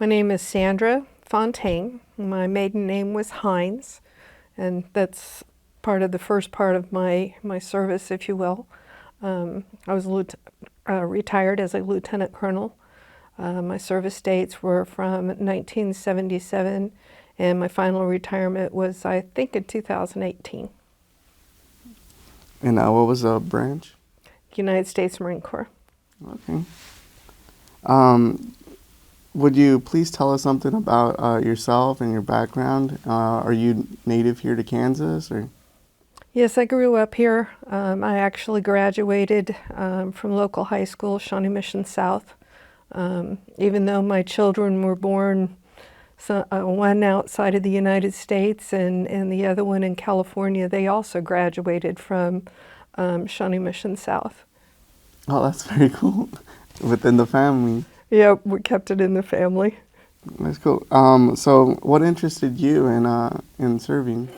My name is Sandra Fontaine. My maiden name was Hines, and that's part of the first part of my service, if you will. I was retired as a lieutenant colonel. My service dates were from 1977, and my final retirement was, I think, in 2018. And what was the branch? United States Marine Corps. Okay. Um, would you please tell us something about yourself and your background? Are you native here to Kansas, or? Yes, I grew up here. I actually graduated from local high school, Shawnee Mission South. Even though my children were born, one outside of the United States and the other one in California, they also graduated from Shawnee Mission South. Oh, that's very cool. Within the family. Yeah, we kept it in the family. That's cool. So what interested you in serving?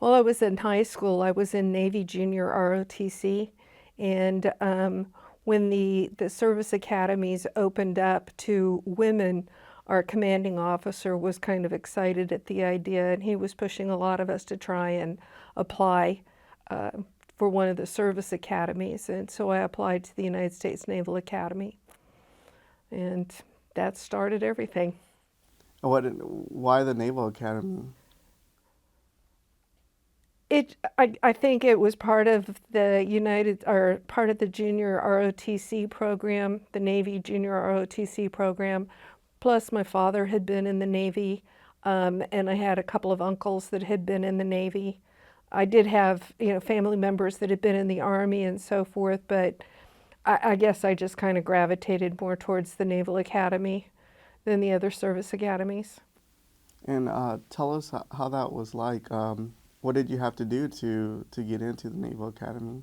While I was in high school, I was in Navy Junior ROTC, and when the service academies opened up to women, our commanding officer was kind of excited at the idea, and he was pushing a lot of us to try and apply for one of the service academies. And so I applied to the United States Naval Academy, and that started everything. Why the Naval Academy? I think it was part of the part of the junior ROTC program, the Navy junior ROTC program. Plus, my father had been in the Navy, and I had a couple of uncles that had been in the Navy. I did have, family members that had been in the Army and so forth, but I guess I just kind of gravitated more towards the Naval Academy than the other service academies. And tell us how that was like. What did you have to do to get into the Naval Academy?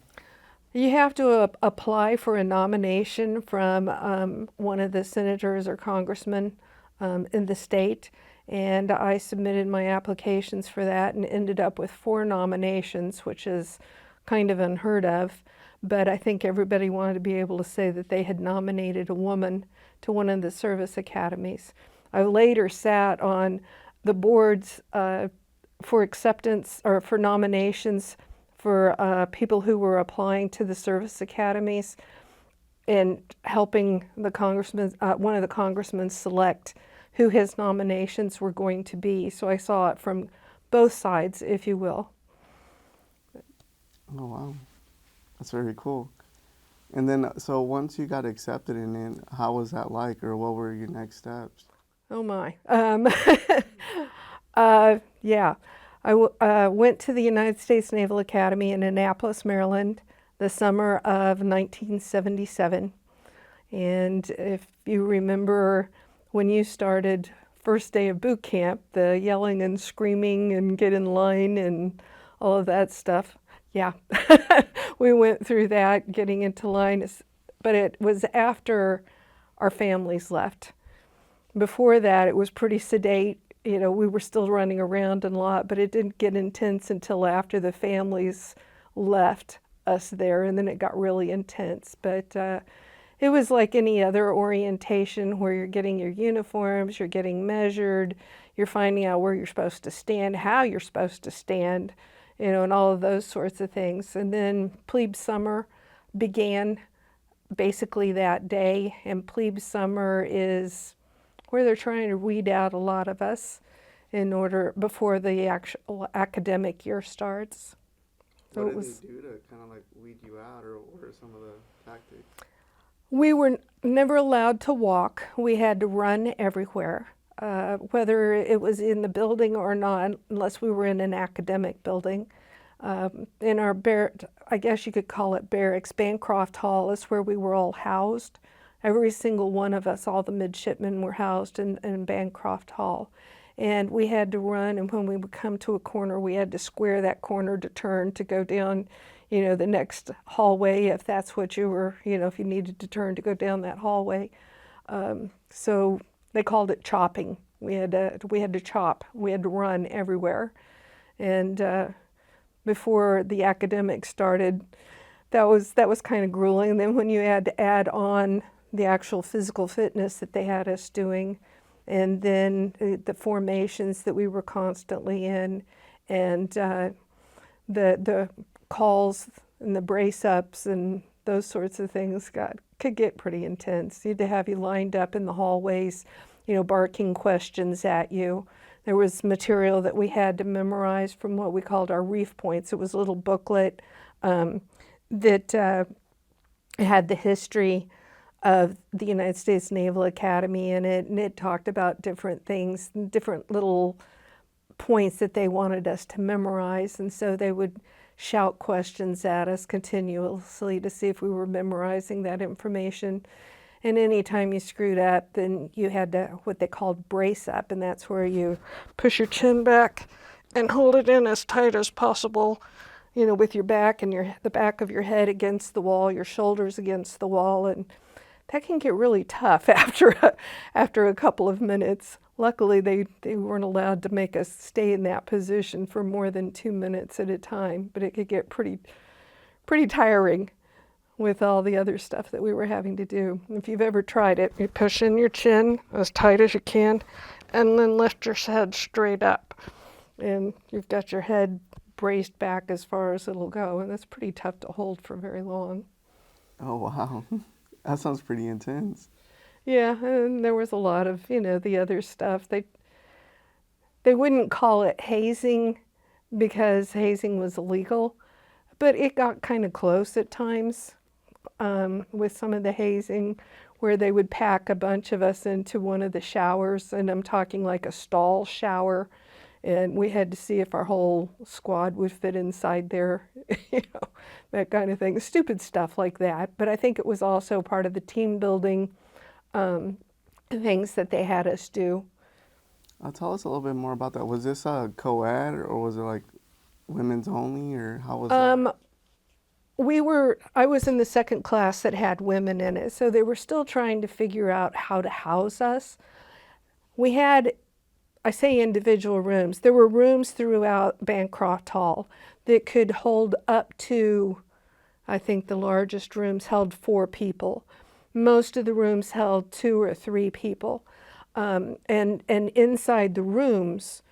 You have to apply for a nomination from one of the senators or congressmen in the state, and I submitted my applications for that and ended up with 4 nominations, which is kind of unheard of. But I think everybody wanted to be able to say that they had nominated a woman to one of the service academies. I later sat on the boards for acceptance or for nominations for people who were applying to the service academies and helping the congressman, one of the congressmen select who his nominations were going to be. So I saw it from both sides, if you will. Oh, wow. That's very cool. And then, so once you got accepted in it, how was that like, or what were your next steps? Oh my. Yeah. I went to the United States Naval Academy in Annapolis, Maryland, the summer of 1977. And if you remember when you started first day of boot camp, the yelling and screaming and get in line and all of that stuff, yeah, we went through that, getting into line, but it was after our families left. Before that, it was pretty sedate. We were still running around a lot, but it didn't get intense until after the families left us there, and then it got really intense. But it was like any other orientation where you're getting your uniforms, you're getting measured, you're finding out where you're supposed to stand, how you're supposed to stand, and all of those sorts of things. And then plebe summer began basically that day, and plebe summer is where they're trying to weed out a lot of us in order before the actual academic year starts. So what did they do to kind of like weed you out, or what are some of the tactics? We were never allowed to walk. We had to run everywhere, whether it was in the building or not, unless we were in an academic building. In our I guess you could call it barracks, Bancroft Hall is where we were all housed. Every single one of us, all the midshipmen, were housed in Bancroft Hall. And we had to run, and when we would come to a corner, we had to square that corner to turn to go down, the next hallway, if that's what you were, if you needed to turn to go down that hallway. So they called it chopping. We had to chop. We had to run everywhere. And before the academics started, that was kind of grueling. And then when you had to add on the actual physical fitness that they had us doing, and then the formations that we were constantly in, and the calls and the brace ups and those sorts of things could get pretty intense. You'd have you lined up in the hallways, barking questions at you. There was material that we had to memorize from what we called our reef points. It was a little booklet that had the history of the United States Naval Academy in it, and it talked about different things, different little points that they wanted us to memorize, and so they would shout questions at us continuously to see if we were memorizing that information. And anytime you screwed up, then you had to, what they called brace up, and that's where you push your chin back and hold it in as tight as possible, with your back and the back of your head against the wall, your shoulders against the wall, and that can get really tough after a couple of minutes. Luckily, they weren't allowed to make us stay in that position for more than 2 minutes at a time, but it could get pretty tiring with all the other stuff that we were having to do. If you've ever tried it, you push in your chin as tight as you can, and then lift your head straight up. And you've got your head braced back as far as it'll go, and that's pretty tough to hold for very long. Oh, wow. That sounds pretty intense. Yeah, and there was a lot of, the other stuff. They wouldn't call it hazing because hazing was illegal, but it got kind of close at times with some of the hazing, where they would pack a bunch of us into one of the showers, and I'm talking like a stall shower, and we had to see if our whole squad would fit inside there, that kind of thing. Stupid stuff like that, but I think it was also part of the team building things that they had us do. Tell us a little bit more about that. Was this a co-ed, or was it like women's only, or how was that? I was in the second class that had women in it, so they were still trying to figure out how to house us. We had, I say individual rooms, there were rooms throughout Bancroft Hall that could hold up to, I think the largest rooms held 4 people. Most of the rooms held 2 or 3 people. And inside the rooms,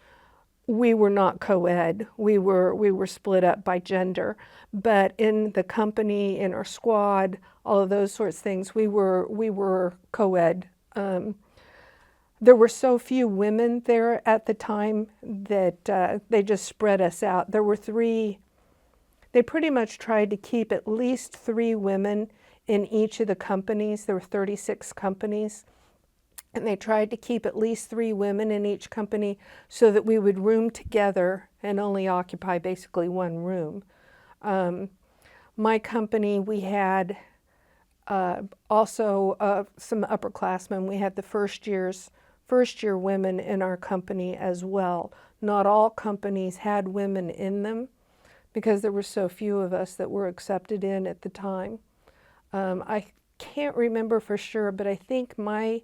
we were not co-ed. We were split up by gender. But in the company, in our squad, all of those sorts of things, we were co-ed. There were so few women there at the time that they just spread us out. There were 3. They pretty much tried to keep at least 3 women in each of the companies. There were 36 companies. And they tried to keep at least 3 women in each company so that we would room together and only occupy basically one room. My company, we had also some upperclassmen. We had the first year women in our company as well. Not all companies had women in them because there were so few of us that were accepted in at the time. I can't remember for sure, but I think my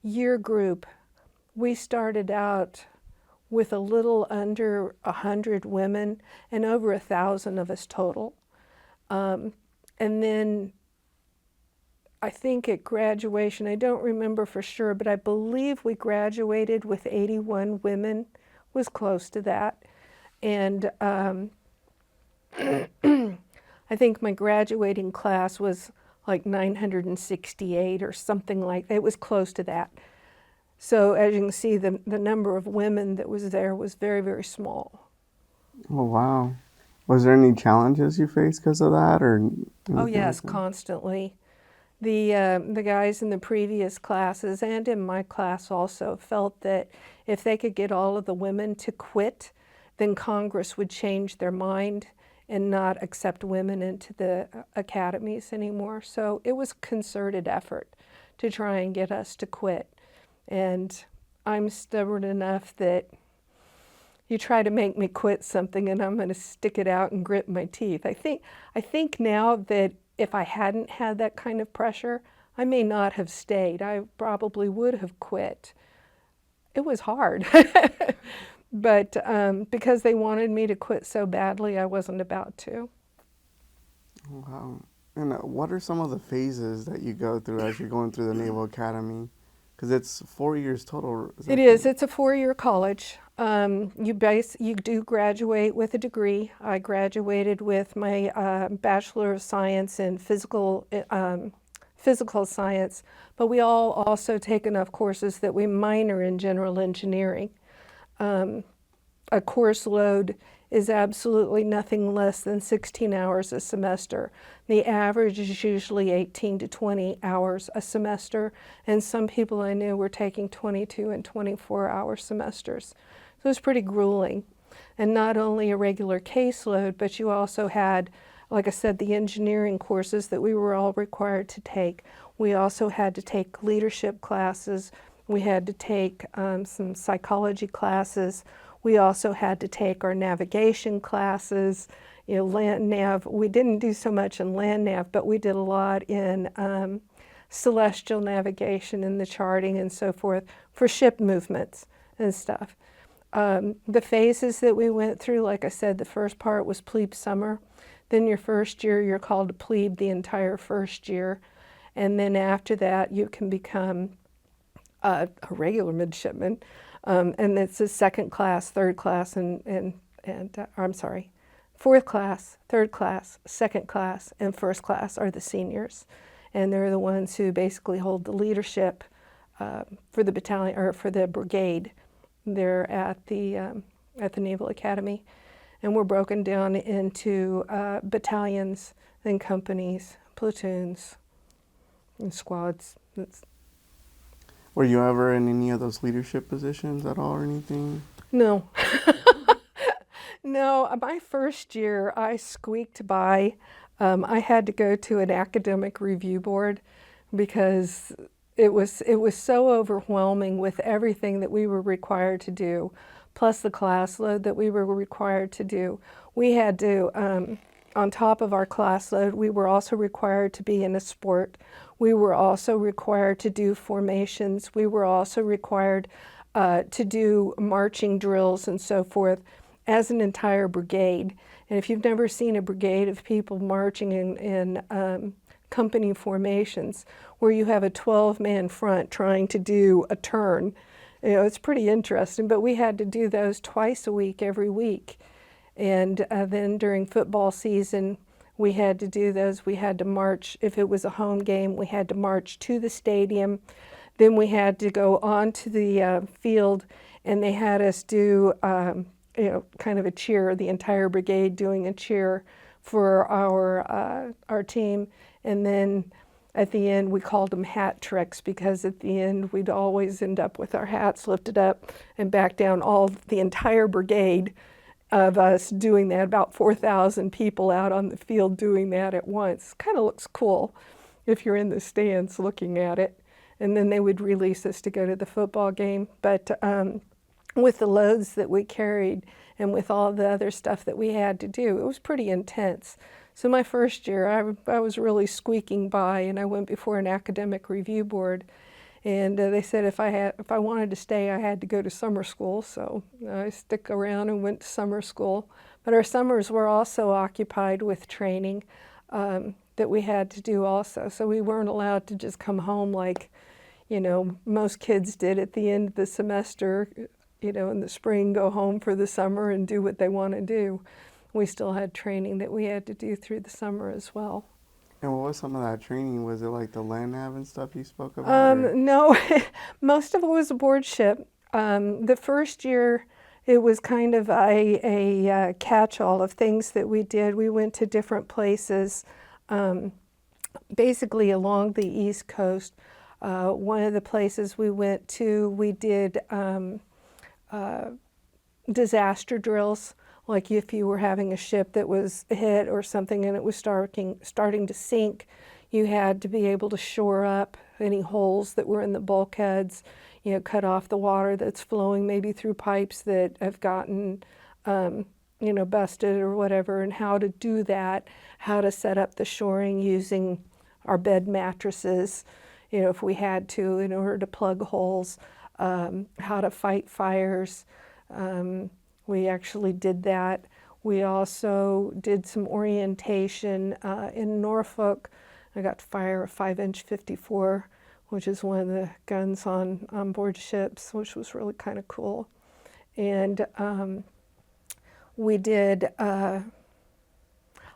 year group, we started out with a little under 100 women and over 1,000 of us total. And then I think at graduation, I don't remember for sure, but I believe we graduated with 81 women, was close to that. And I think my graduating class was like 968 or something like that. It was close to that. So as you can see, the number of women that was there was very, very small. Oh, wow. Was there any challenges you faced because of that, or anything Oh yes, like that? constantly. The guys in the previous classes and in my class also felt that if they could get all of the women to quit, then Congress would change their mind and not accept women into the academies anymore. So it was a concerted effort to try and get us to quit. And I'm stubborn enough that you try to make me quit something and I'm going to stick it out and grit my teeth. I think now that if I hadn't had that kind of pressure, I may not have stayed. I probably would have quit. It was hard. But because they wanted me to quit so badly, I wasn't about to. Wow. And what are some of the phases that you go through as you're going through the Naval Academy? Because it's 4 years total. Is It that is. correct? It's a four-year college. You do graduate with a degree. I graduated with my Bachelor of Science in physical science, but we all also take enough courses that we minor in general engineering. A course load is absolutely nothing less than 16 hours a semester. The average is usually 18 to 20 hours a semester, and some people I knew were taking 22 and 24-hour semesters. So it was pretty grueling. And not only a regular caseload, but you also had, like I said, the engineering courses that we were all required to take. We also had to take leadership classes. We had to take some psychology classes. We also had to take our navigation classes, land nav. We didn't do so much in land nav, but we did a lot in celestial navigation and the charting and so forth for ship movements and stuff. The phases that we went through, like I said, the first part was plebe summer. Then your first year, you're called a plebe the entire first year. And then after that, you can become a regular midshipman. And it's a second class, third class, I'm sorry, fourth class, third class, second class, and first class are the seniors. And they're the ones who basically hold the leadership for the battalion or for the brigade. They're at the Naval Academy. And we're broken down into battalions and companies, platoons, and squads. Were you ever in any of those leadership positions at all or anything? No. No, my first year I squeaked by. I had to go to an academic review board because it was so overwhelming with everything that we were required to do, plus the class load that we were required to do. We had to, on top of our class load, we were also required to be in a sport. We were also required to do formations. We were also required to do marching drills and so forth as an entire brigade. And if you've never seen a brigade of people marching in company formations where you have a 12-man front trying to do a turn, it's pretty interesting. But we had to do those twice a week, every week. And then during football season, we had to do those. We had to march. If it was a home game, we had to march to the stadium. Then we had to go onto the field, and they had us do kind of a cheer, the entire brigade doing a cheer for our team. And then at the end, we called them hat tricks because at the end, we'd always end up with our hats lifted up and back down, the entire brigade of us doing that, about 4,000 people out on the field doing that at once. Kind of looks cool if you're in the stands looking at it. And then they would release us to go to the football game. But with the loads that we carried and with all the other stuff that we had to do, it was pretty intense. So my first year, I was really squeaking by, and I went before an academic review board. And they said if I wanted to stay, I had to go to summer school. So I stuck around and went to summer school. But our summers were also occupied with training that we had to do also. So we weren't allowed to just come home like, most kids did at the end of the semester, in the spring, go home for the summer and do what they want to do. We still had training that we had to do through the summer as well. And what was some of that training? Was it like the land nav and stuff you spoke about? No, most of it was aboard ship. The first year, it was kind of a catch-all of things that we did. We went to different places, basically along the East Coast. One of the places we went to, we did disaster drills. Like if you were having a ship that was hit or something and it was starting to sink, you had to be able to shore up any holes that were in the bulkheads, cut off the water that's flowing maybe through pipes that have gotten, busted or whatever, and how to do that, how to set up the shoring using our bed mattresses, if we had to, in order to plug holes, how to fight fires. We actually did that. We also did some orientation in Norfolk. I got to fire a 5-inch 54 which is one of the guns on board ships, which was really kind of cool. And we did a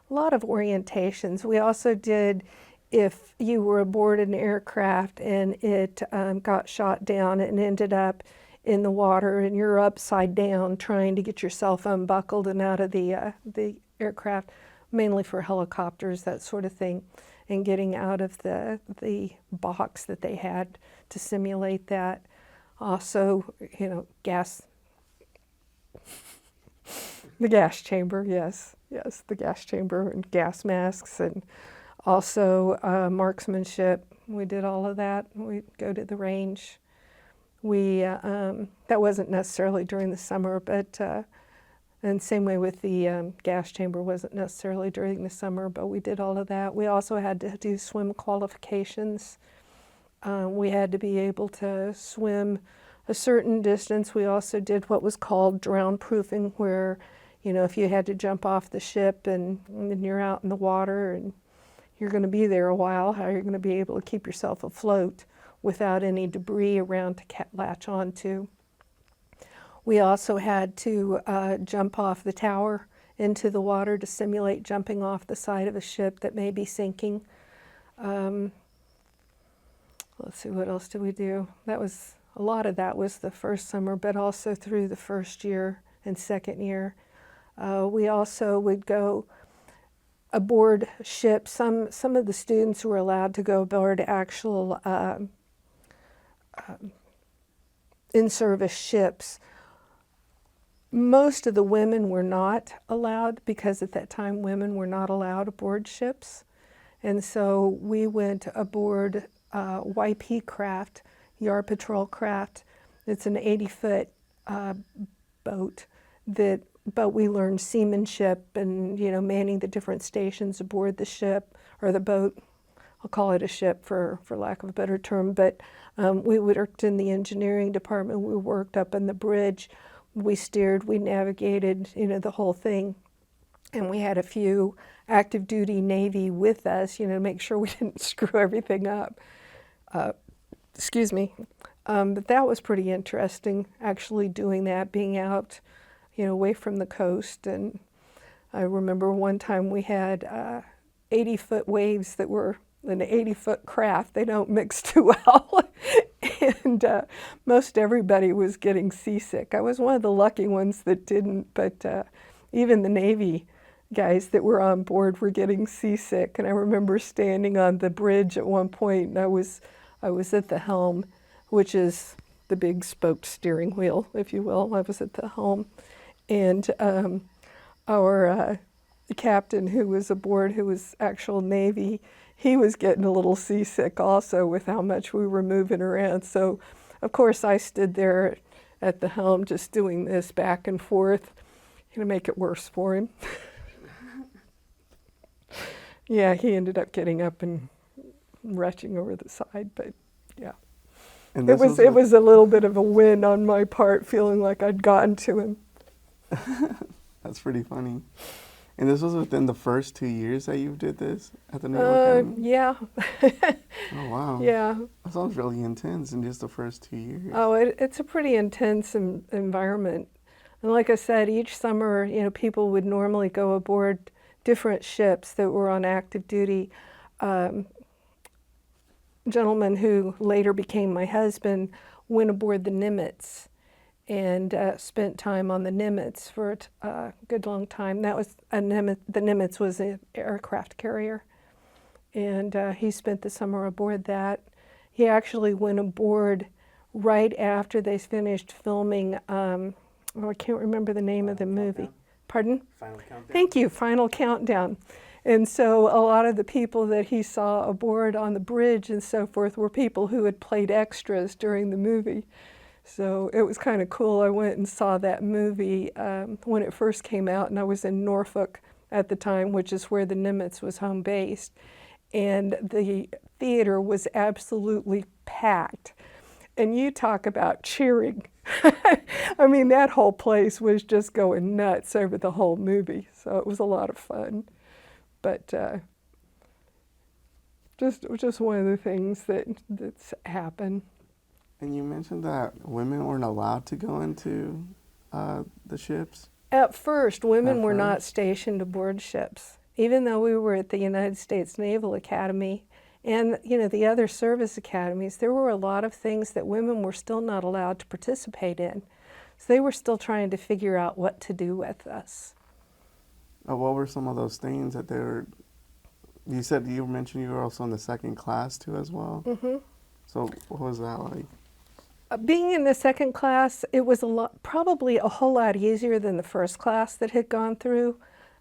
lot of orientations. We also did, if you were aboard an aircraft and it got shot down and ended up in the water and you're upside down trying to get yourself unbuckled and out of the aircraft, mainly for helicopters, that sort of thing, and getting out of the box that they had to simulate that. Also, gas, the gas chamber, yes, the gas chamber and gas masks, and also marksmanship. We did all of that. We'd go to the range. We that wasn't necessarily during the summer, but and same way with the gas chamber, wasn't necessarily during the summer, but we did all of that. We also had to do swim qualifications. We had to be able to swim a certain distance. We also did what was called drown proofing, where, if you had to jump off the ship and you're out in the water and you're going to be there a while, how you're going to be able to keep yourself afloat without any debris around to latch onto. We also had to jump off the tower into the water to simulate jumping off the side of a ship that may be sinking. Let's see, what else did we do? A lot of that was the first summer, but also through the first year and second year. We also would go aboard ships. Some of the students were allowed to go aboard actual in-service ships. Most of the women were not allowed, because at that time women were not allowed aboard ships. And so we went aboard YP craft, Yard Patrol craft. It's an 80-foot boat, but we learned seamanship and, manning the different stations aboard the ship or the boat. I'll call it a ship for lack of a better term, but we worked in the engineering department. We worked up on the bridge. We steered, we navigated, the whole thing. And we had a few active duty Navy with us, to make sure we didn't screw everything up. Excuse me. But that was pretty interesting, actually doing that, being out, away from the coast. And I remember one time we had 80-foot waves that were an 80-foot craft. They don't mix too well. And most everybody was getting seasick. I was one of the lucky ones that didn't, but even the Navy guys that were on board were getting seasick. And I remember standing on the bridge at one point, and I was at the helm, which is the big spoked steering wheel, if you will. I was at the helm. And our captain who was aboard, who was actual Navy, he was getting a little seasick also with how much we were moving around. So, of course, I stood there at the helm just doing this back and forth to make it worse for him. Yeah, he ended up getting up and rushing over the side, but yeah. And It was a little bit of a win on my part, feeling like I'd gotten to him. That's pretty funny. And this was within the first 2 years that you did this at the Naval Academy? Yeah. Oh, wow. Yeah. That sounds really intense in just the first 2 years. Oh, it's a pretty intense environment. And like I said, each summer, people would normally go aboard different ships that were on active duty. Gentleman who later became my husband went aboard the Nimitz and spent time on the Nimitz for a good long time. That was the Nimitz was an aircraft carrier, and he spent the summer aboard that. He actually went aboard right after they finished filming. I can't remember the name of the movie. Countdown. Pardon? Final Countdown. Thank you, Final Countdown. And so a lot of the people that he saw aboard on the bridge and so forth were people who had played extras during the movie. So it was kind of cool. I went and saw that movie when it first came out, and I was in Norfolk at the time, which is where the Nimitz was home based. And the theater was absolutely packed. And you talk about cheering. I mean, that whole place was just going nuts over the whole movie. So it was a lot of fun. But just one of the things that's happened. And you mentioned that women weren't allowed to go into the ships At first, at women were not first. stationed aboard ships, even though we were at the United States Naval Academy and the other service academies. There were a lot of things that women were still not allowed to participate in, so they were still trying to figure out what to do with us. What were some of those things that they were? You mentioned you were also in the second class too as well. Hmm. So what was that like? Being in the second class, it was probably a whole lot easier than the first class that had gone through.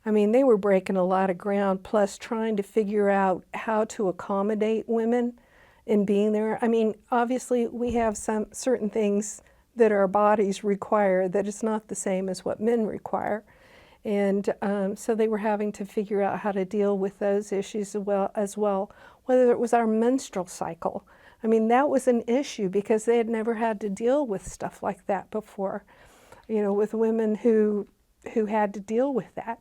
I mean, they were breaking a lot of ground, plus trying to figure out how to accommodate women in being there. I mean, obviously, we have some certain things that our bodies require that is not the same as what men require. And so they were having to figure out how to deal with those issues as well, whether it was our menstrual cycle. I mean, that was an issue because they had never had to deal with stuff like that before, with women who had to deal with that.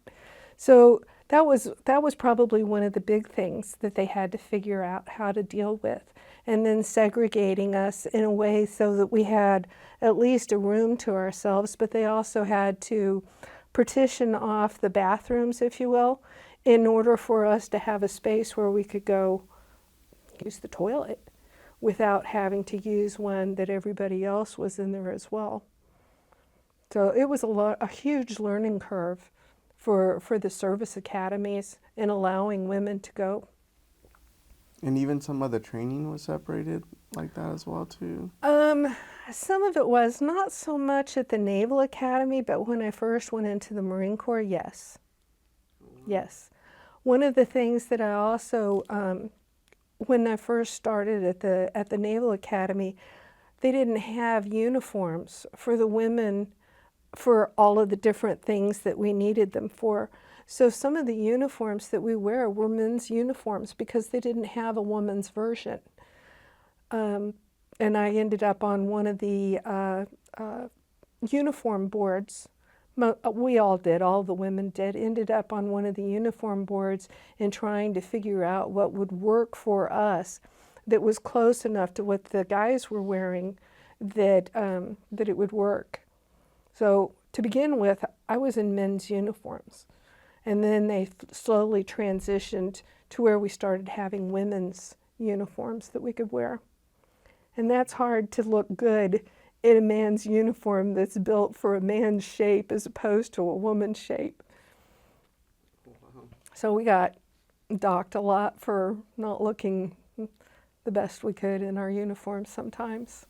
So that was probably one of the big things that they had to figure out how to deal with. And then segregating us in a way so that we had at least a room to ourselves, but they also had to partition off the bathrooms, if you will, in order for us to have a space where we could go use the toilet without having to use one that everybody else was in there as well. So it was a huge learning curve for the service academies in allowing women to go. And even some of the training was separated like that as well too. Some of it was not so much at the Naval Academy, but when I first went into the Marine Corps, yes. Yes. One of the things that I also, when I first started at the Naval Academy, they didn't have uniforms for the women for all of the different things that we needed them for. So some of the uniforms that we wear were men's uniforms because they didn't have a woman's version. And I ended up on one of the uniform boards. We all did, all the women did, ended up on one of the uniform boards and trying to figure out what would work for us that was close enough to what the guys were wearing that it would work. So to begin with, I was in men's uniforms. And then they slowly transitioned to where we started having women's uniforms that we could wear. And that's hard to look good in a man's uniform that's built for a man's shape as opposed to a woman's shape. Wow. So we got docked a lot for not looking the best we could in our uniforms sometimes.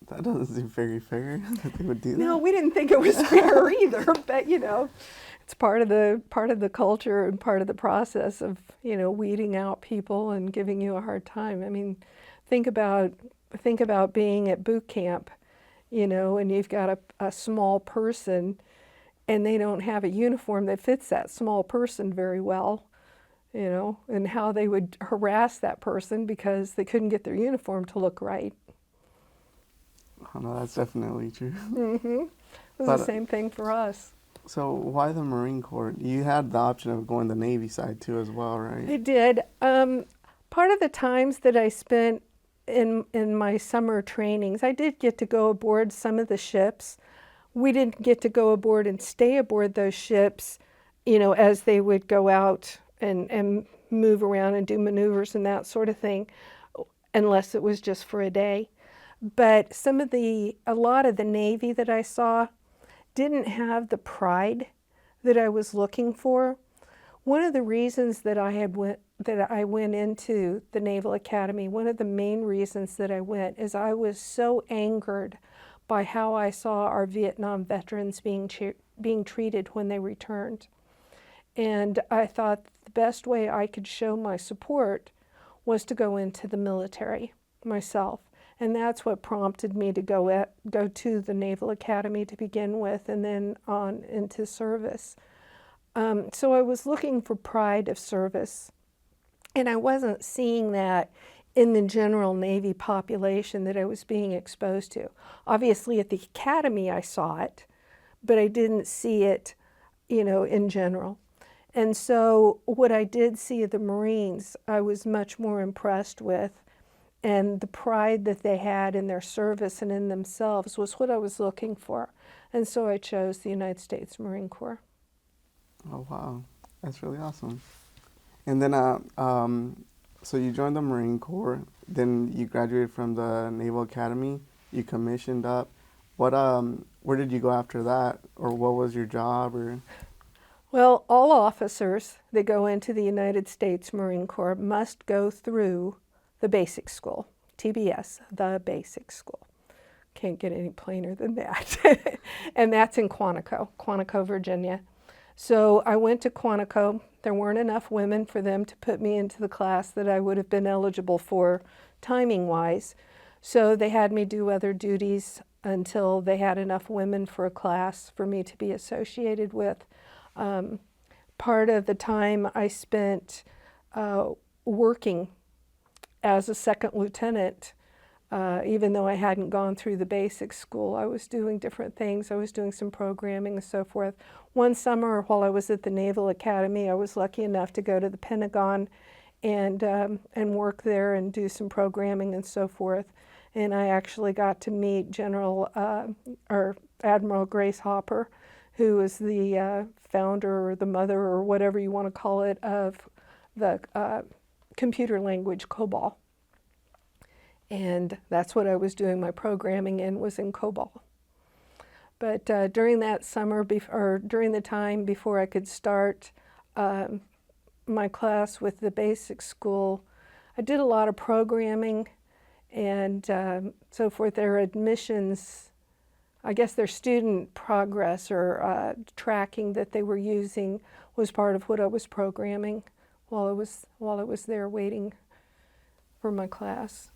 That doesn't seem very fair that they would do that. No, we didn't think it was fair either, but it's part of the culture and part of the process of, weeding out people and giving you a hard time. I mean, think about being at boot camp, and you've got a small person and they don't have a uniform that fits that small person very well, and how they would harass that person because they couldn't get their uniform to look right. Oh, no, that's definitely true. Mm-hmm. It was But, the same thing for us. So why the Marine Corps? You had the option of going the Navy side too as well, right? I did. Part of the times that I spent in my summer trainings, I did get to go aboard some of the ships. We didn't get to go aboard and stay aboard those ships, as they would go out and move around and do maneuvers and that sort of thing, unless it was just for a day. But a lot of the Navy that I saw didn't have the pride that I was looking for. One of the reasons that I went into the Naval Academy, one of the main reasons that I went is I was so angered by how I saw our Vietnam veterans being treated when they returned. And I thought the best way I could show my support was to go into the military myself. And that's what prompted me to go to the Naval Academy to begin with and then on into service. So I was looking for pride of service. And I wasn't seeing that in the general Navy population that I was being exposed to. Obviously at the Academy I saw it, but I didn't see it, in general. And so what I did see of the Marines, I was much more impressed with, and the pride that they had in their service and in themselves was what I was looking for. And so I chose the United States Marine Corps. Oh, wow. That's really awesome. And then, so you joined the Marine Corps, then you graduated from the Naval Academy, you commissioned up. Where did you go after that? Or what was your job? Or Well, all officers that go into the United States Marine Corps must go through the basic school, TBS, the basic school. Can't get any plainer than that. And that's in Quantico, Virginia. So I went to Quantico. There weren't enough women for them to put me into the class that I would have been eligible for timing-wise. So they had me do other duties until they had enough women for a class for me to be associated with. Part of the time I spent working as a second lieutenant. Even though I hadn't gone through the basic school, I was doing different things. I was doing some programming and so forth. One summer while I was at the Naval Academy, I was lucky enough to go to the Pentagon and work there and do some programming and so forth. And I actually got to meet or Admiral Grace Hopper, who is the founder or the mother or whatever you want to call it of the computer language COBOL. And that's what I was doing my programming in, was in COBOL. But during that summer, or during the time before I could start my class with the basic school, I did a lot of programming and so forth. Their admissions, I guess their student progress or tracking that they were using was part of what I was programming while I was there waiting for my class.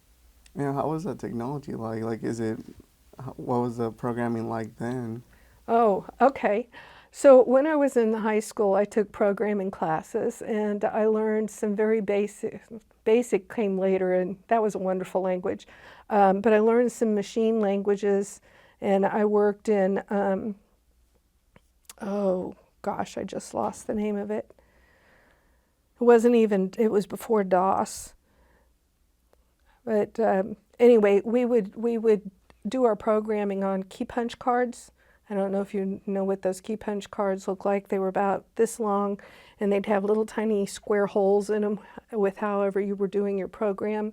yeah, how was that technology like? What was the programming like then? Oh, okay. So when I was in high school, I took programming classes, and I learned some very basic. Basic came later, and that was a wonderful language. But I learned some machine languages, and I worked in, oh gosh, I just lost the name of it. It was before DOS. But anyway, we would do our programming on key punch cards. I don't know if you know what those key punch cards look like. They were about this long, and they'd have little tiny square holes in them with however you were doing your program.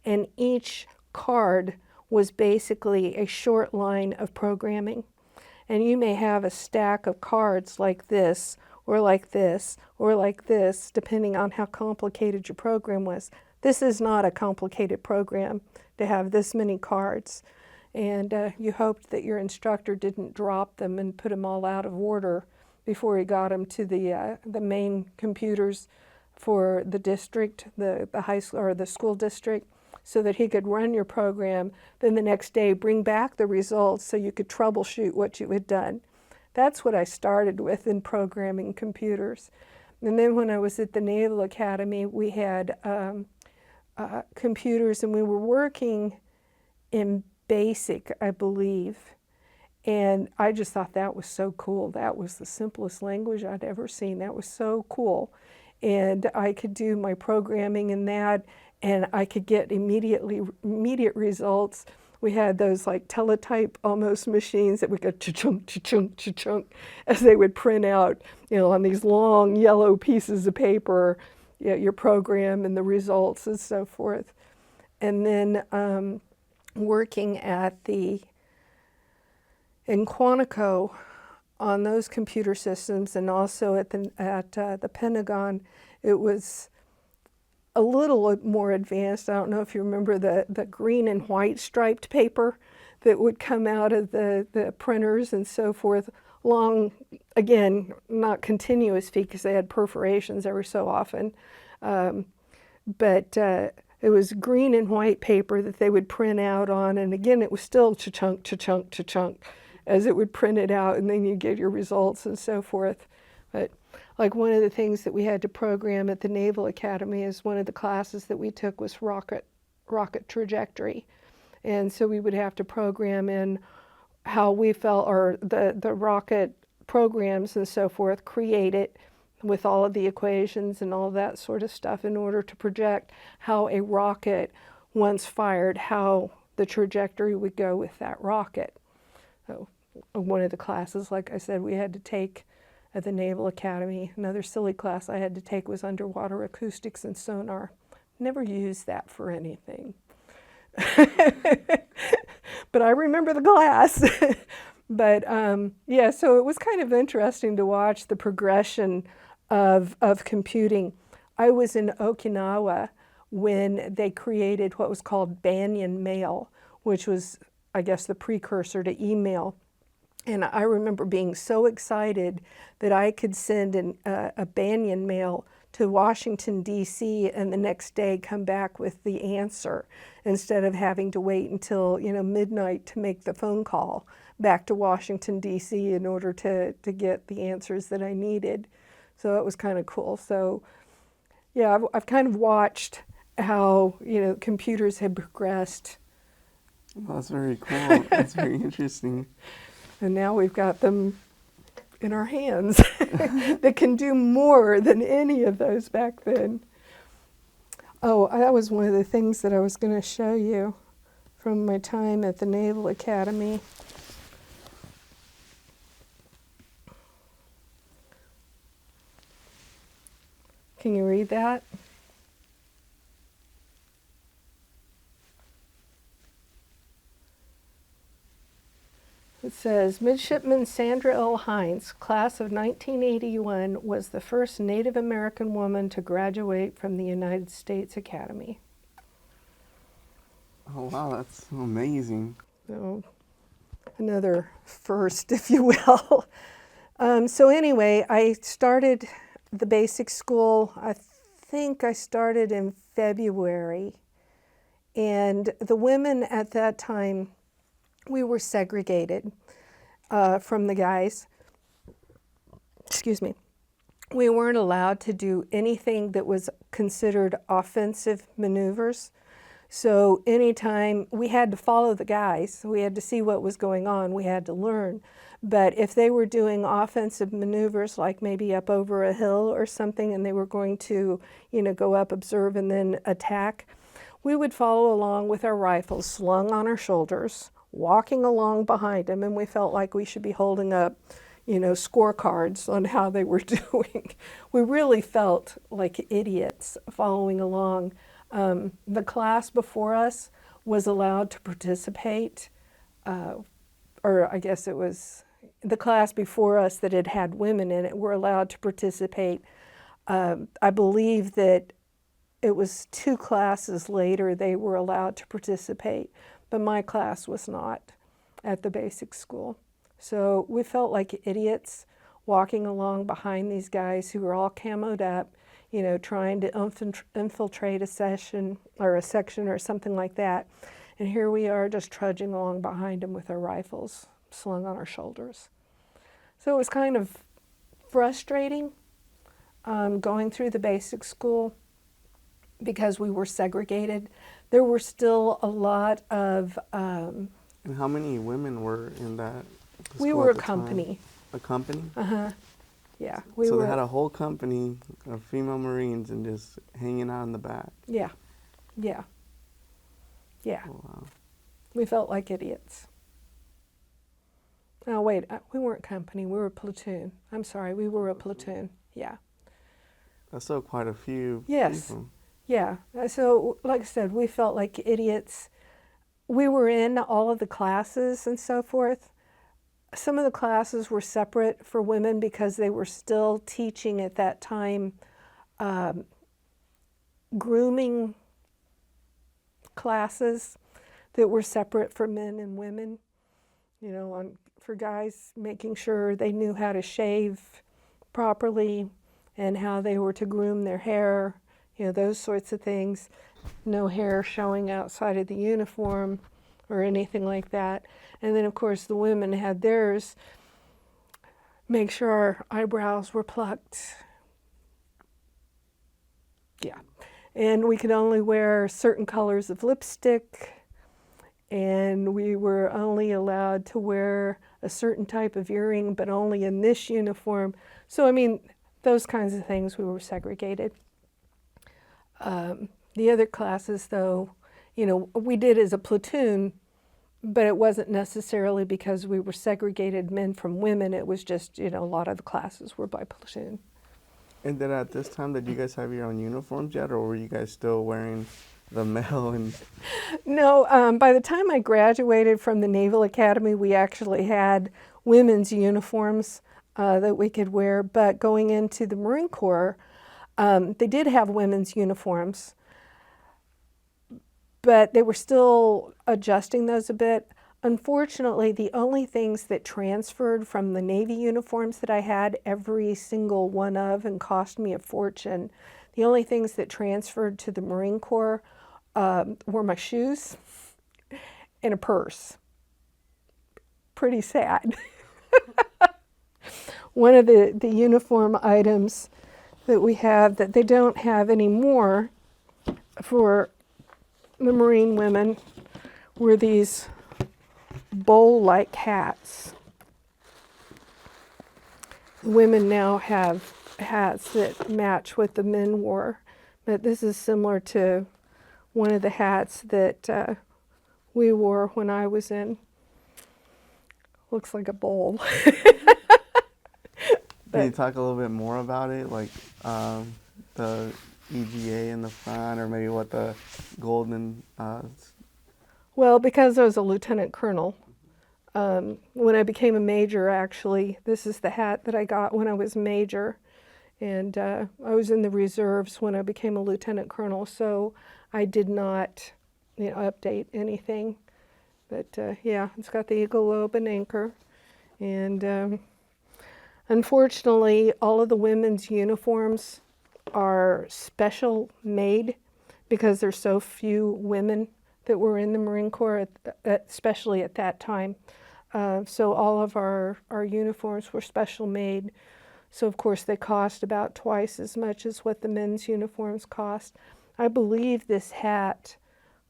And each card was basically a short line of programming. And you may have a stack of cards like this, or like this, or like this, depending on how complicated your program was. This is not a complicated program to have this many cards. And you hoped that your instructor didn't drop them and put them all out of order before he got them to the main computers for the district, the high school or the school district, so that he could run your program. Then the next day bring back the results so you could troubleshoot what you had done. That's what I started with in programming computers. And then when I was at the Naval Academy, we had computers, and we were working in BASIC, I believe. And I just thought that was so cool. That was the simplest language I'd ever seen. That was so cool. And I could do my programming in that, and I could get immediate results. We had those like teletype almost machines that would go cha-chunk, cha-chunk, cha-chunk as they would print out, on these long yellow pieces of paper, your program and the results and so forth. And then working in Quantico on those computer systems, and also at the Pentagon, it was a little more advanced. I don't know if you remember the green and white striped paper that would come out of the printers and so forth. Long, again, not continuous feet because they had perforations every so often, but it was green and white paper that they would print out on, and again, it was still cha-chunk, cha-chunk, cha-chunk as it would print it out, and then you get your results and so forth. But like one of the things that we had to program at the Naval Academy is one of the classes that we took was rocket trajectory. And so we would have to program in how we felt, or the rocket programs and so forth, create it, with all of the equations and all that sort of stuff in order to project how a rocket, once fired, how the trajectory would go with that rocket. So one of the classes, like I said, we had to take at the Naval Academy. Another silly class I had to take was underwater acoustics and sonar. Never used that for anything. But I remember the class. But yeah, so it was kind of interesting to watch the progression of computing. I was in Okinawa when they created what was called Banyan Mail, which was, I guess, the precursor to email. And I remember being so excited that I could send a Banyan Mail to Washington, D.C., and the next day come back with the answer instead of having to wait until, midnight to make the phone call back to Washington, D.C. in order to get the answers that I needed. So it was kind of cool. So, yeah, I've kind of watched how, computers have progressed. Well, that's very cool. That's very interesting. And now we've got them in our hands that can do more than any of those back then. Oh, that was one of the things that I was going to show you from my time at the Naval Academy. Can you read that? It says, Midshipman Sandra L. Hines, class of 1981, was the first Native American woman to graduate from the United States Academy. Oh, wow, that's amazing. So, another first, if you will. So anyway, I started the basic school, I think I started in February. And the women at that time, we were segregated from the guys. Excuse me. We weren't allowed to do anything that was considered offensive maneuvers. So anytime we had to follow the guys, we had to see what was going on, we had to learn. But if they were doing offensive maneuvers, like maybe up over a hill or something, and they were going to, go up, observe, and then attack, we would follow along with our rifles slung on our shoulders, walking along behind them, and we felt like we should be holding up, scorecards on how they were doing. We really felt like idiots following along. The class before us was allowed to participate, or I guess it was the class before us that had women in it were allowed to participate. I believe that it was 2 classes later they were allowed to participate, but my class was not at the basic school. So we felt like idiots walking along behind these guys who were all camoed up, trying to infiltrate a section or something like that. And here we are just trudging along behind them with our rifles slung on our shoulders. So it was kind of frustrating going through the basic school because we were segregated. There were still a lot of... And how many women were in that school? We were at a the company. Time? A company? Uh-huh. Yeah. So they had a whole company of female Marines and just hanging out in the back. Yeah. Yeah. Yeah. Oh, wow. We felt like idiots. Oh, wait, we weren't company, we were a platoon. I'm sorry, we were a platoon, yeah. That's still quite a few Yes. people. Yeah, so like I said, we felt like idiots. We were in all of the classes and so forth. Some of the classes were separate for women because they were still teaching at that time grooming classes that were separate for men and women. For guys, making sure they knew how to shave properly and how they were to groom their hair, those sorts of things. No hair showing outside of the uniform or anything like that. And then, of course, the women had theirs. Make sure our eyebrows were plucked. Yeah. And we could only wear certain colors of lipstick. And we were only allowed to wear a certain type of earring, but only in this uniform. So, those kinds of things we were segregated. The other classes, though, we did as a platoon, but it wasn't necessarily because we were segregated men from women. It was just, a lot of the classes were by platoon. And then at this time, did you guys have your own uniforms yet, or were you guys still wearing the male? And No, by the time I graduated from the Naval Academy, we actually had women's uniforms that we could wear. But going into the Marine Corps, they did have women's uniforms, but they were still adjusting those a bit. Unfortunately, the only things that transferred from the Navy uniforms that I had, every single one of, and cost me a fortune, the only things that transferred to the Marine Corps were my shoes and a purse. Pretty sad. One of the uniform items that we have that they don't have anymore for the Marine women were these bowl-like hats. Women now have hats that match what the men wore, but this is similar to one of the hats that we wore when I was in. Looks like a bowl. can you talk a little bit more about it, like the EGA in the front, or maybe what the golden? Well, because I was a lieutenant colonel, when I became a major, actually, this is the hat that I got when I was major. And I was in the reserves when I became a lieutenant colonel, so I did not, update anything. But yeah, it's got the eagle lobe and anchor. And unfortunately, all of the women's uniforms are special made because there's so few women that were in the Marine Corps, especially at that time. So all of our uniforms were special made. So of course they cost about twice as much as what the men's uniforms cost. I believe this hat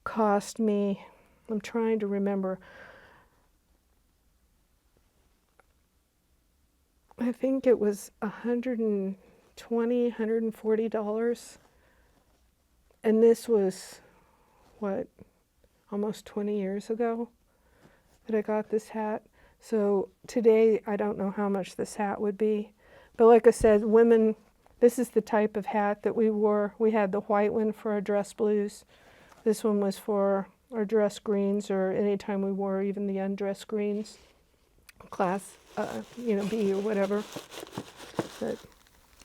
cost me, I'm trying to remember, I think it was $120, $140. And this was, almost 20 years ago that I got this hat. So today, I don't know how much this hat would be. But like I said, women, this is the type of hat that we wore. We had the white one for our dress blues. This one was for our dress greens, or anytime we wore even the undress greens, class, B or whatever. But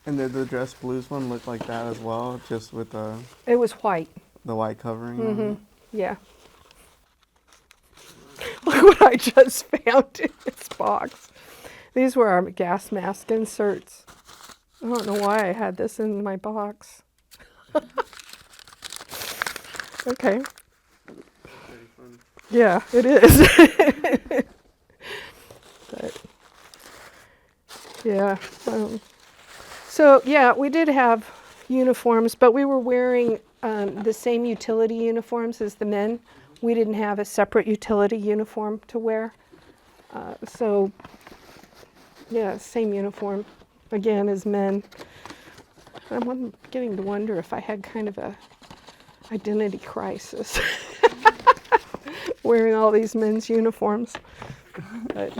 And did the dress blues one look like that as well, just with the it was white. white covering? Mm-hmm. On it? Yeah. Look what I just found in this box. These were our gas mask inserts. I don't know why I had this in my box. Okay. Pretty fun. Yeah, it is. But, yeah. So, yeah, we did have uniforms, but we were wearing the same utility uniforms as the men. We didn't have a separate utility uniform to wear. So, yeah, same uniform, again, as men. I'm beginning to wonder if I had kind of a identity crisis wearing all these men's uniforms. But,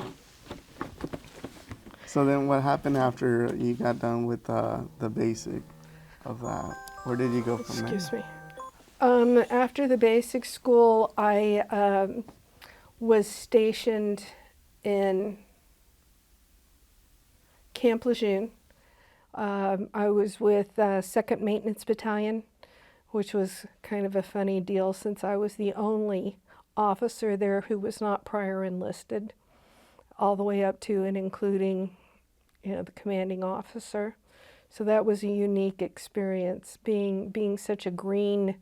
So then what happened after you got done with the basic of that? Where did you go from there? excuse me. After the basic school, I was stationed in Camp Lejeune. I was with 2nd Maintenance Battalion, which was kind of a funny deal since I was the only officer there who was not prior enlisted, all the way up to and including, the commanding officer. So that was a unique experience, being such a green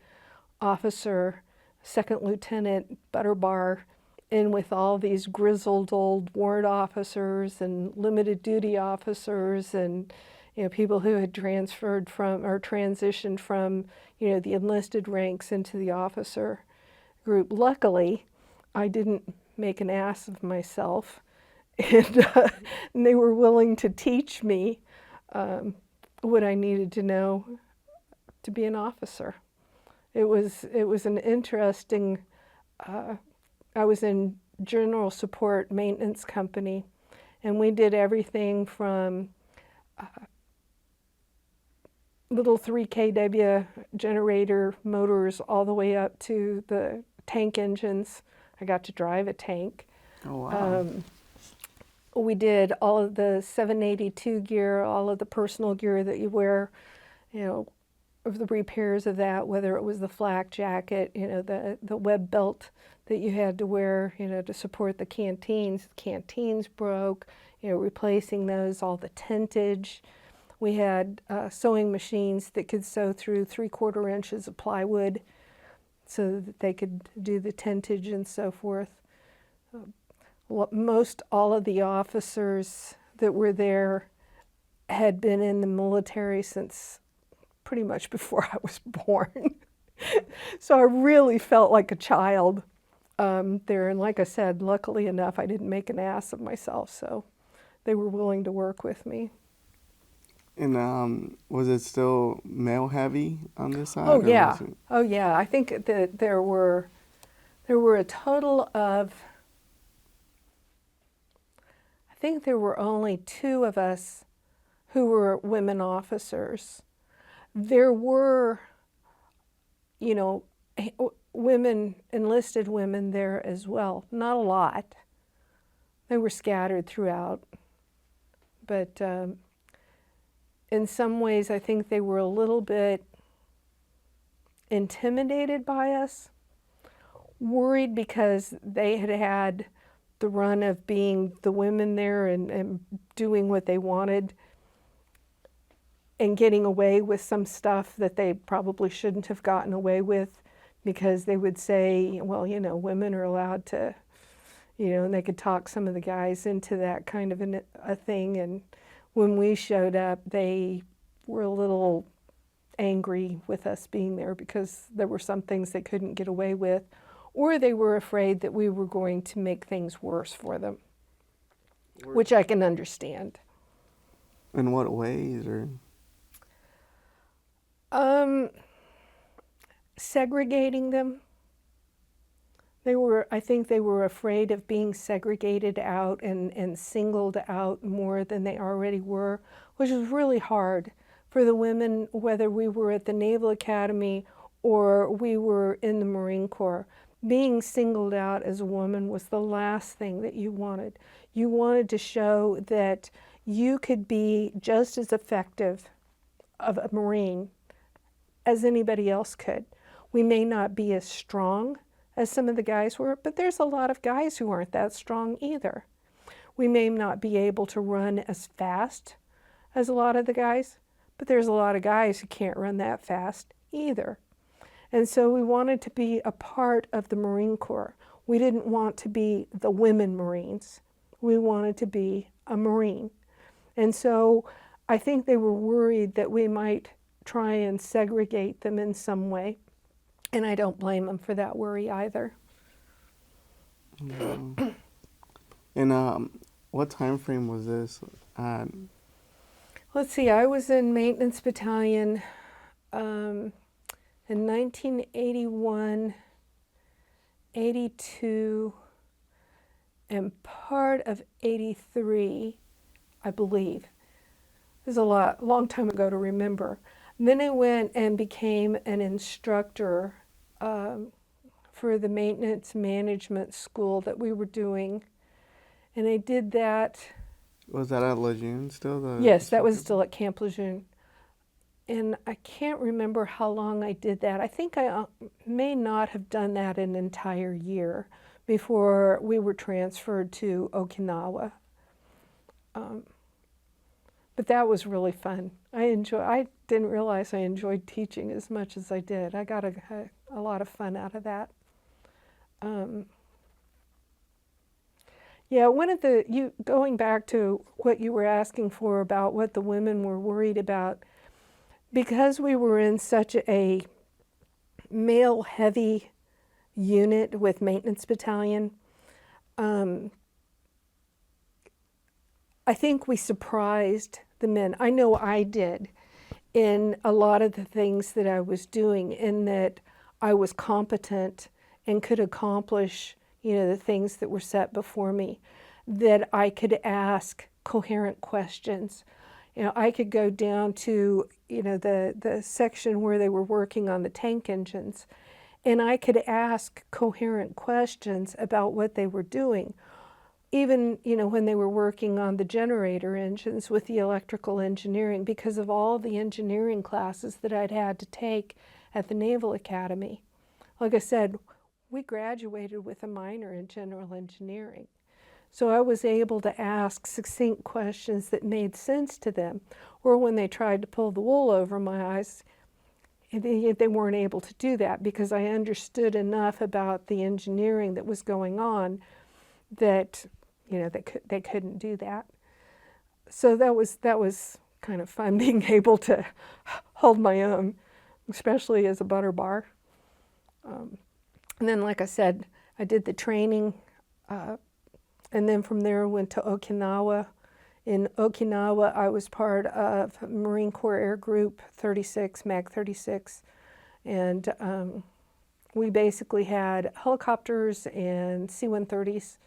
officer, 2nd Lieutenant Butterbar, in with all these grizzled old warrant officers and limited duty officers and people who had transferred from or transitioned from the enlisted ranks into the officer group. Luckily, I didn't make an ass of myself, and they were willing to teach me what I needed to know to be an officer. It was an interesting. I was in general support maintenance company, and we did everything from little 3 kW generator motors all the way up to the tank engines. I got to drive a tank. Oh, wow. We did all of the 782 gear, all of the personal gear that you wear, you know, of the repairs of that, whether it was the flak jacket, you know, the web belt that you had to wear, you know, to support the canteens. The canteens broke, you know, replacing those, all the tentage. We had sewing machines that could sew through 3/4 inches of plywood so that they could do the tentage and so forth. Most all of the officers that were there had been in the military since pretty much before I was born. So I really felt like a child there. And like I said, luckily enough, I didn't make an ass of myself. So they were willing to work with me. And was it still male heavy on this side? Oh or yeah. was it- Oh yeah. I think that there were a total of, I think there were only 2 of us who were women officers. There were, you know, women, enlisted women there as well. Not a lot. They were scattered throughout. But in some ways, I think they were a little bit intimidated by us, worried because they had had the run of being the women there and doing what they wanted and getting away with some stuff that they probably shouldn't have gotten away with, because they would say, well, you know, women are allowed to, you know, and they could talk some of the guys into that kind of a thing. And when we showed up, they were a little angry with us being there because there were some things they couldn't get away with, or they were afraid that we were going to make things worse for them, which I can understand. In what ways? Or Segregating them. I think they were afraid of being segregated out and singled out more than they already were, which was really hard for the women, whether we were at the Naval Academy or we were in the Marine Corps. Being singled out as a woman was the last thing that you wanted. You wanted to show that you could be just as effective of a Marine as anybody else could. We may not be as strong as some of the guys were, but there's a lot of guys who aren't that strong either. We may not be able to run as fast as a lot of the guys, but there's a lot of guys who can't run that fast either. And so we wanted to be a part of the Marine Corps. We didn't want to be the women Marines. We wanted to be a Marine. And so I think they were worried that we might try and segregate them in some way. And I don't blame them for that worry either. and what time frame was this? Let's see, I was in Maintenance Battalion in 1981, 82, and part of 83, I believe. It was a long time ago to remember. And then I went and became an instructor for the maintenance management school that we were doing. And I did that. Was that at Lejeune still? Yes, that was still at Camp Lejeune. And I can't remember how long I did that. I think I may not have done that an entire year before we were transferred to Okinawa. But that was really fun. I didn't realize I enjoyed teaching as much as I did. I got a lot of fun out of that. Yeah, going back to what you were asking for about what the women were worried about, because we were in such a male-heavy unit with Maintenance Battalion, I think we surprised the men. I know I did. in a lot of the things that I was doing, in that I was competent and could accomplish, the things that were set before me, that I could ask coherent questions. I could go down to, the section where they were working on the tank engines, and I could ask coherent questions about what they were doing. Even, when they were working on the generator engines with the electrical engineering, because of all the engineering classes that I'd had to take at the Naval Academy. Like I said, we graduated with a minor in general engineering. So I was able to ask succinct questions that made sense to them. Or when they tried to pull the wool over my eyes, they weren't able to do that because I understood enough about the engineering that was going on that they couldn't do that. So that was kind of fun, being able to hold my own, especially as a butter bar. And then, like I said, I did the training, and then from there went to Okinawa. In Okinawa, I was part of Marine Corps Air Group 36, MAG 36, and we basically had helicopters and C-130s.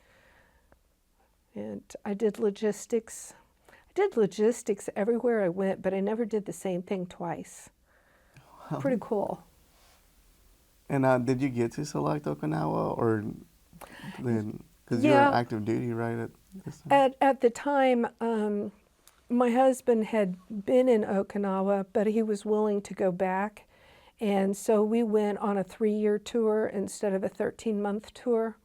And I did logistics. I did logistics everywhere I went, but I never did the same thing twice. Wow. Pretty cool. And did you get to select Okinawa, or because Yeah. you're active duty, right? At this time? At the time, my husband had been in Okinawa, but he was willing to go back. And so we went on a 3-year tour instead of a 13-month tour,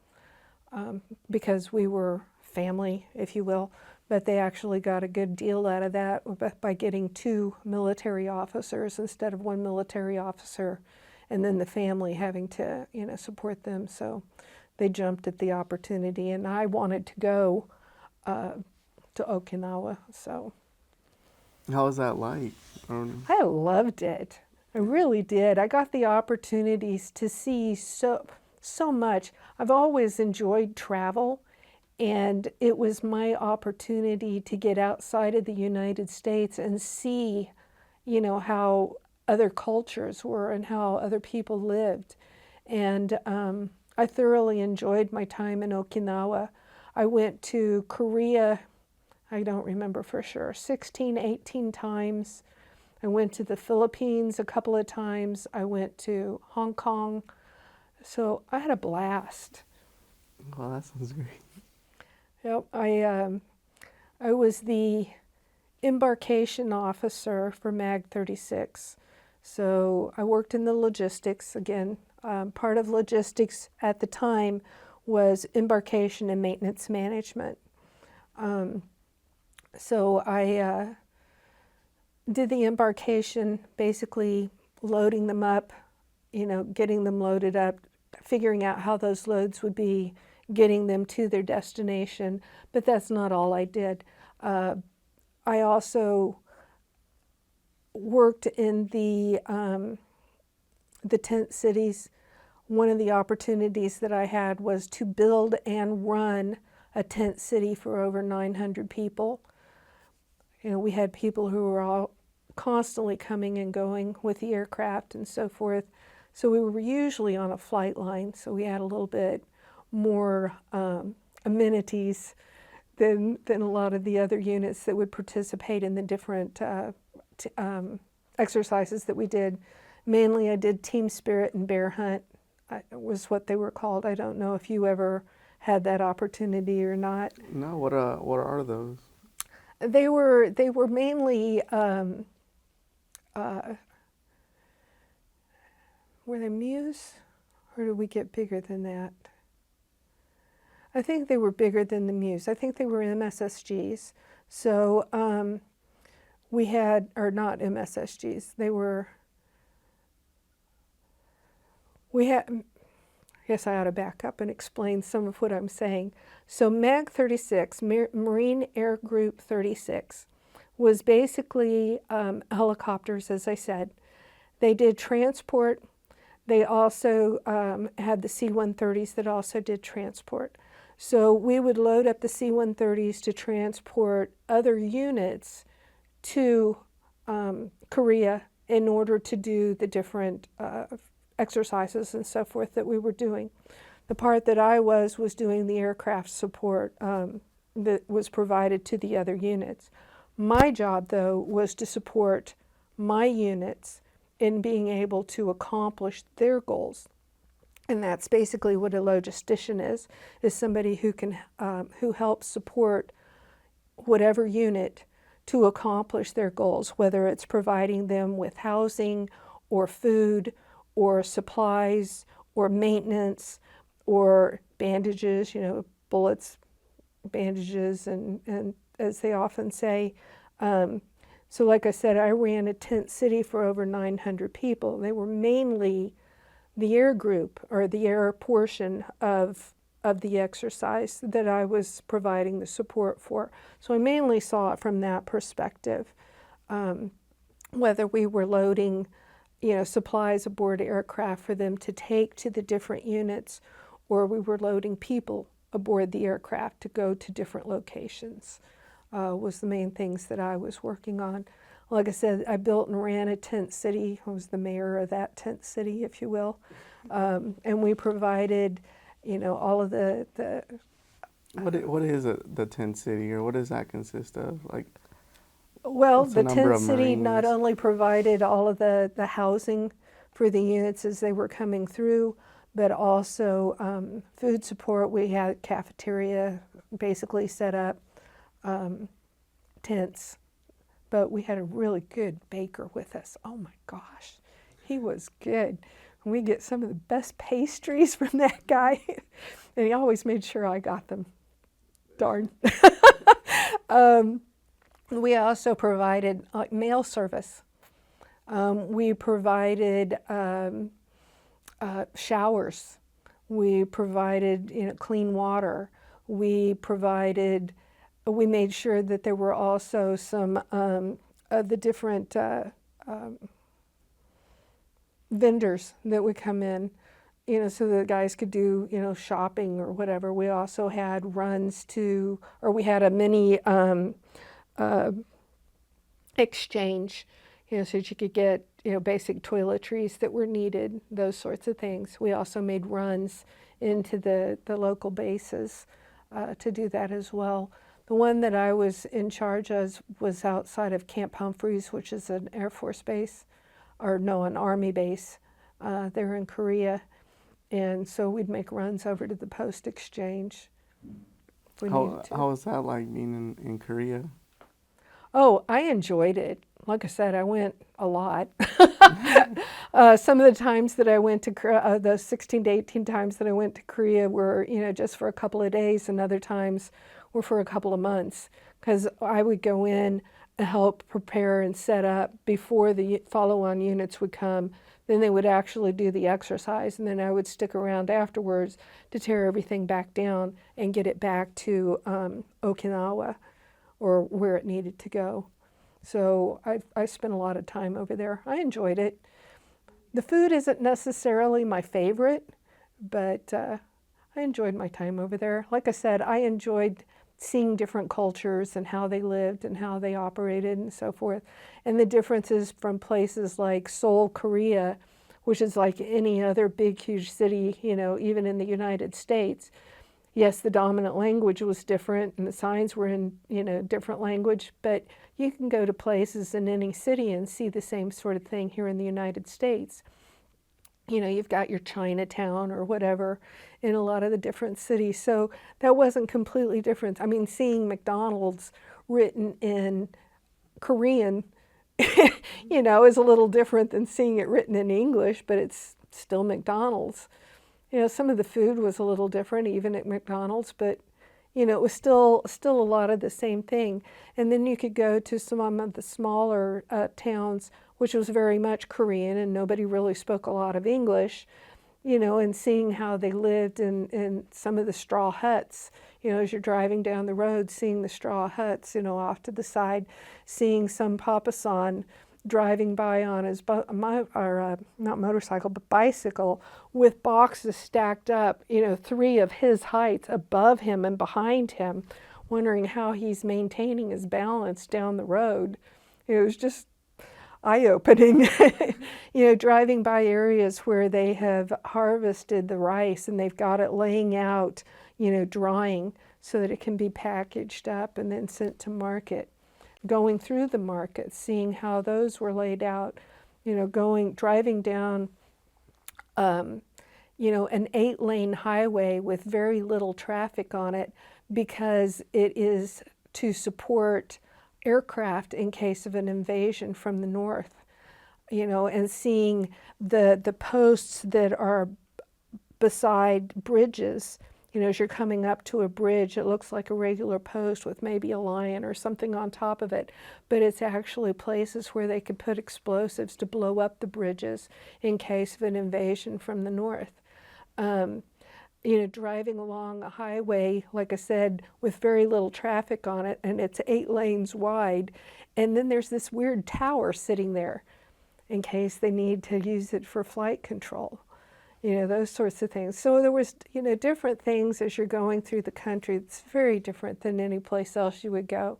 because we were family, if you will. But they actually got a good deal out of that by getting 2 military officers instead of 1 military officer, and then the family having to, support them. So they jumped at the opportunity, and I wanted to go to Okinawa. So How was that like? I loved it. I really did. I got the opportunities to see so much. I've always enjoyed travel, and it was my opportunity to get outside of the United States and see, how other cultures were and how other people lived. And I thoroughly enjoyed my time in Okinawa. I went to Korea, I don't remember for sure, 16, 18 times. I went to the Philippines a couple of times. I went to Hong Kong. So I had a blast. Well, that sounds great. Yep, I was the embarkation officer for MAG 36. So I worked in the logistics. Again, part of logistics at the time was embarkation and maintenance management. So I did the embarkation, basically loading them up, getting them loaded up, figuring out how those loads would be, getting them to their destination. But that's not all I did. I also worked in the tent cities. One of the opportunities that I had was to build and run a tent city for over 900 people. We had people who were all constantly coming and going with the aircraft and so forth. So we were usually on a flight line, so we had a little bit more amenities than a lot of the other units that would participate in the different exercises that we did. Mainly I did Team Spirit and Bear Hunt, was what they were called. I don't know if you ever had that opportunity or not. No, what are those? They were mainly, were they Muse, or did we get bigger than that? I think they were bigger than the Muse. I think they were MSSGs. So we had, or not MSSGs, we had, I guess I ought to back up and explain some of what I'm saying. So MAG 36, Marine Air Group 36, was basically helicopters, as I said. They did transport. They also had the C-130s that also did transport. So we would load up the C-130s to transport other units to Korea in order to do the different exercises and so forth that we were doing. The part that I was doing the aircraft support that was provided to the other units. My job, though, was to support my units in being able to accomplish their goals. And that's basically what a logistician is somebody who can who helps support whatever unit to accomplish their goals, whether it's providing them with housing or food or supplies or maintenance or bandages, bullets, bandages, and as they often say. So like I said, I ran a tent city for over 900 people. They were mainly the air group or the air portion of the exercise that I was providing the support for. So I mainly saw it from that perspective. Whether we were loading, supplies aboard aircraft for them to take to the different units, or we were loading people aboard the aircraft to go to different locations, was the main things that I was working on. Like I said, I built and ran a tent city. I was the mayor of that tent city, if you will. And we provided, all of the What is the tent city, or what does that consist of? well, what's the the number tent of city not Marines? only provided all of the housing for the units as they were coming through, but also food support. We had cafeteria basically set up, tents, but we had a really good baker with us. Oh my gosh, he was good. We get some of the best pastries from that guy, and he always made sure I got them. Darn. We also provided mail service. We provided showers. We provided clean water. We made sure that there were also some of the different vendors that would come in, so the guys could do, shopping or whatever. We also had runs or we had a mini exchange, so that you could get, basic toiletries that were needed, those sorts of things. We also made runs into the local bases to do that as well. The one that I was in charge of was outside of Camp Humphreys, which is an Air Force base, an Army base there in Korea. And so we'd make runs over to the post exchange if we needed to. How was that like being in Korea? Oh, I enjoyed it. Like I said, I went a lot. Some of the times that I went to those 16 to 18 times that I went to Korea were, just for a couple of days, and other times were for a couple of months, because I would go in and help prepare and set up before the follow-on units would come. Then they would actually do the exercise, and then I would stick around afterwards to tear everything back down and get it back to Okinawa, or where it needed to go. So I spent a lot of time over there. I enjoyed it. The food isn't necessarily my favorite, but I enjoyed my time over there. Like I said, I enjoyed seeing different cultures and how they lived and how they operated and so forth. And the differences from places like Seoul, Korea, which is like any other big, huge city, even in the United States. Yes, the dominant language was different and the signs were in, different language, but you can go to places in any city and see the same sort of thing here in the United States. You've got your Chinatown or whatever in a lot of the different cities. So that wasn't completely different. I mean, seeing McDonald's written in Korean, is a little different than seeing it written in English, but it's still McDonald's. Some of the food was a little different, even at McDonald's, but, it was still a lot of the same thing. And then you could go to some of the smaller towns, which was very much Korean, and nobody really spoke a lot of English, and seeing how they lived in some of the straw huts, as you're driving down the road, seeing the straw huts, off to the side, seeing some papasan driving by on his not motorcycle, but bicycle, with boxes stacked up, 3 of his heights above him and behind him, wondering how he's maintaining his balance down the road. It was just eye-opening. Driving by areas where they have harvested the rice and they've got it laying out, drying so that it can be packaged up and then sent to market. Going through the markets, seeing how those were laid out, driving down, an 8-lane highway with very little traffic on it because it is to support aircraft in case of an invasion from the north, and seeing the posts that are beside bridges. As you're coming up to a bridge, it looks like a regular post with maybe a lion or something on top of it, but it's actually places where they could put explosives to blow up the bridges in case of an invasion from the north. Driving along a highway, like I said, with very little traffic on it, and it's 8 lanes wide, and then there's this weird tower sitting there in case they need to use it for flight control. Those sorts of things. So there was, different things as you're going through the country. It's very different than any place else you would go.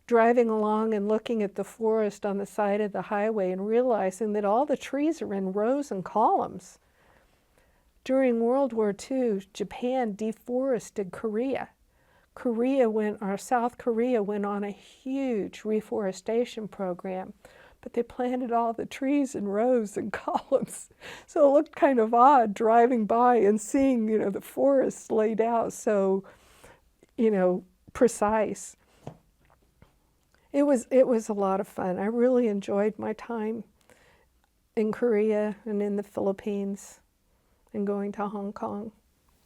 Driving along and looking at the forest on the side of the highway and realizing that all the trees are in rows and columns. During World War II, Japan deforested Korea. South Korea went on a huge reforestation program, but they planted all the trees in rows and columns. So it looked kind of odd driving by and seeing, the forests laid out so, precise. It was a lot of fun. I really enjoyed my time in Korea and in the Philippines and going to Hong Kong.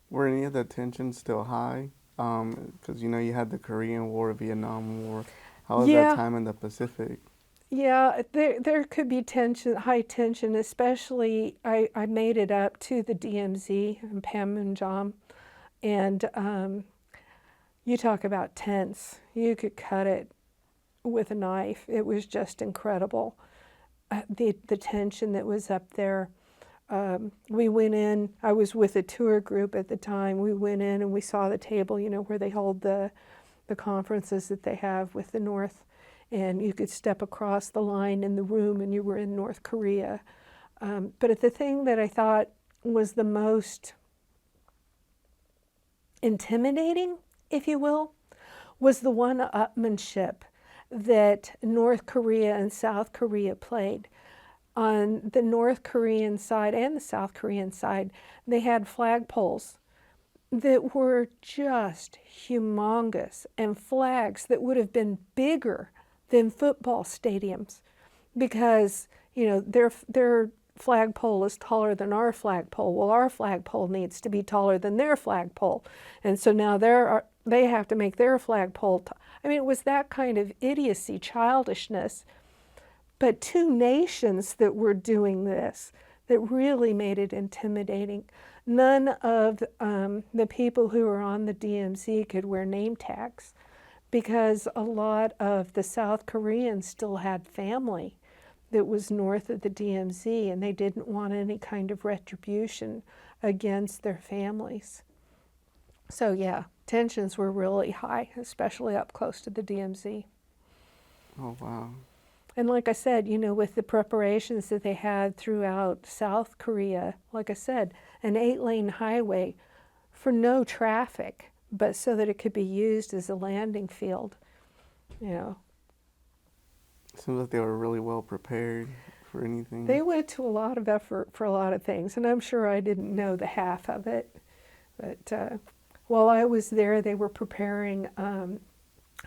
Were any of the tensions still high? Because, you had the Korean War, Vietnam War. How was that time in the Pacific? Yeah, there could be tension, high tension, especially I made it up to the DMZ in Panmunjom, and you talk about tense. You could cut it with a knife. It was just incredible, the tension that was up there. We went in, I was with a tour group at the time. We went in and we saw the table, where they hold the conferences that they have with the North. And you could step across the line in the room and you were in North Korea. But the thing that I thought was the most intimidating, if you will, was the one-upmanship that North Korea and South Korea played. On the North Korean side and the South Korean side, they had flagpoles that were just humongous and flags that would have been bigger than football stadiums because, their flagpole is taller than our flagpole. Well, our flagpole needs to be taller than their flagpole. And so now they have to make their flagpole. It was that kind of idiocy, childishness. But 2 nations that were doing this that really made it intimidating. None of the people who were on the DMZ could wear name tags because a lot of the South Koreans still had family that was north of the DMZ, and they didn't want any kind of retribution against their families. So yeah, tensions were really high, especially up close to the DMZ. Oh, wow. And like I said, with the preparations that they had throughout South Korea, like I said, an 8-lane highway for no traffic, but so that it could be used as a landing field, Seems like they were really well prepared for anything. They went to a lot of effort for a lot of things, and I'm sure I didn't know the half of it. But while I was there, they were preparing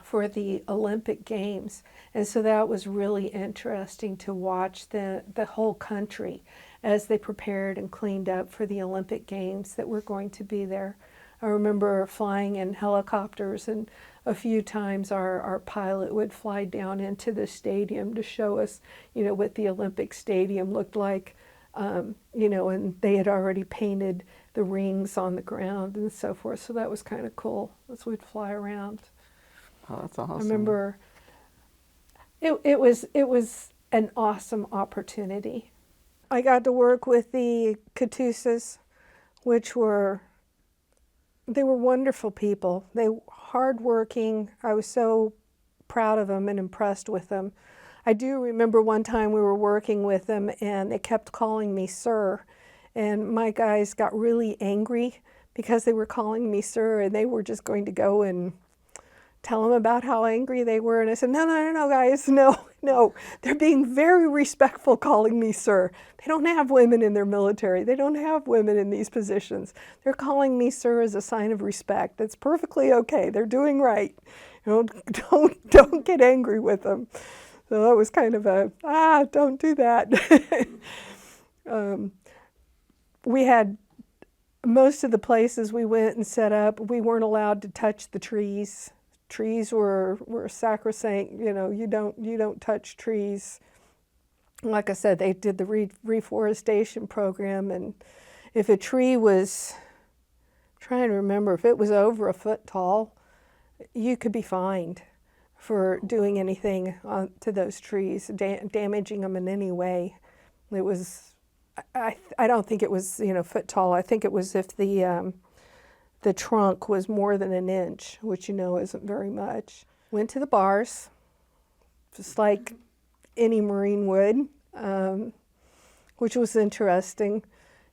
for the Olympic Games. And so that was really interesting to watch the whole country as they prepared and cleaned up for the Olympic Games that were going to be there. I remember flying in helicopters, and a few times our pilot would fly down into the stadium to show us, what the Olympic Stadium looked like, and they had already painted the rings on the ground and so forth. So that was kind of cool as we'd fly around. Oh, that's awesome. I remember it was an awesome opportunity. I got to work with the Katusas, they were wonderful people. They were hardworking. I was so proud of them and impressed with them. I do remember one time we were working with them and they kept calling me sir. And my guys got really angry because they were calling me sir, and they were just going to go and tell them about how angry they were. And I said, no, guys, no. They're being very respectful calling me sir. They don't have women in their military. They don't have women in these positions. They're calling me sir as a sign of respect. That's perfectly okay. They're doing right. Don't get angry with them. So that was kind of don't do that. We had most of the places we went and set up, we weren't allowed to touch the trees. Trees were sacrosanct. You don't touch trees. Like I said, they did the reforestation program, and if a tree was, I'm trying to remember, if it was over a foot tall, you could be fined for doing anything to those trees, damaging them in any way. It was, I don't think it was foot tall. I think it was if the trunk was more than an inch, which isn't very much. Went to the bars, just like any Marine would, which was interesting.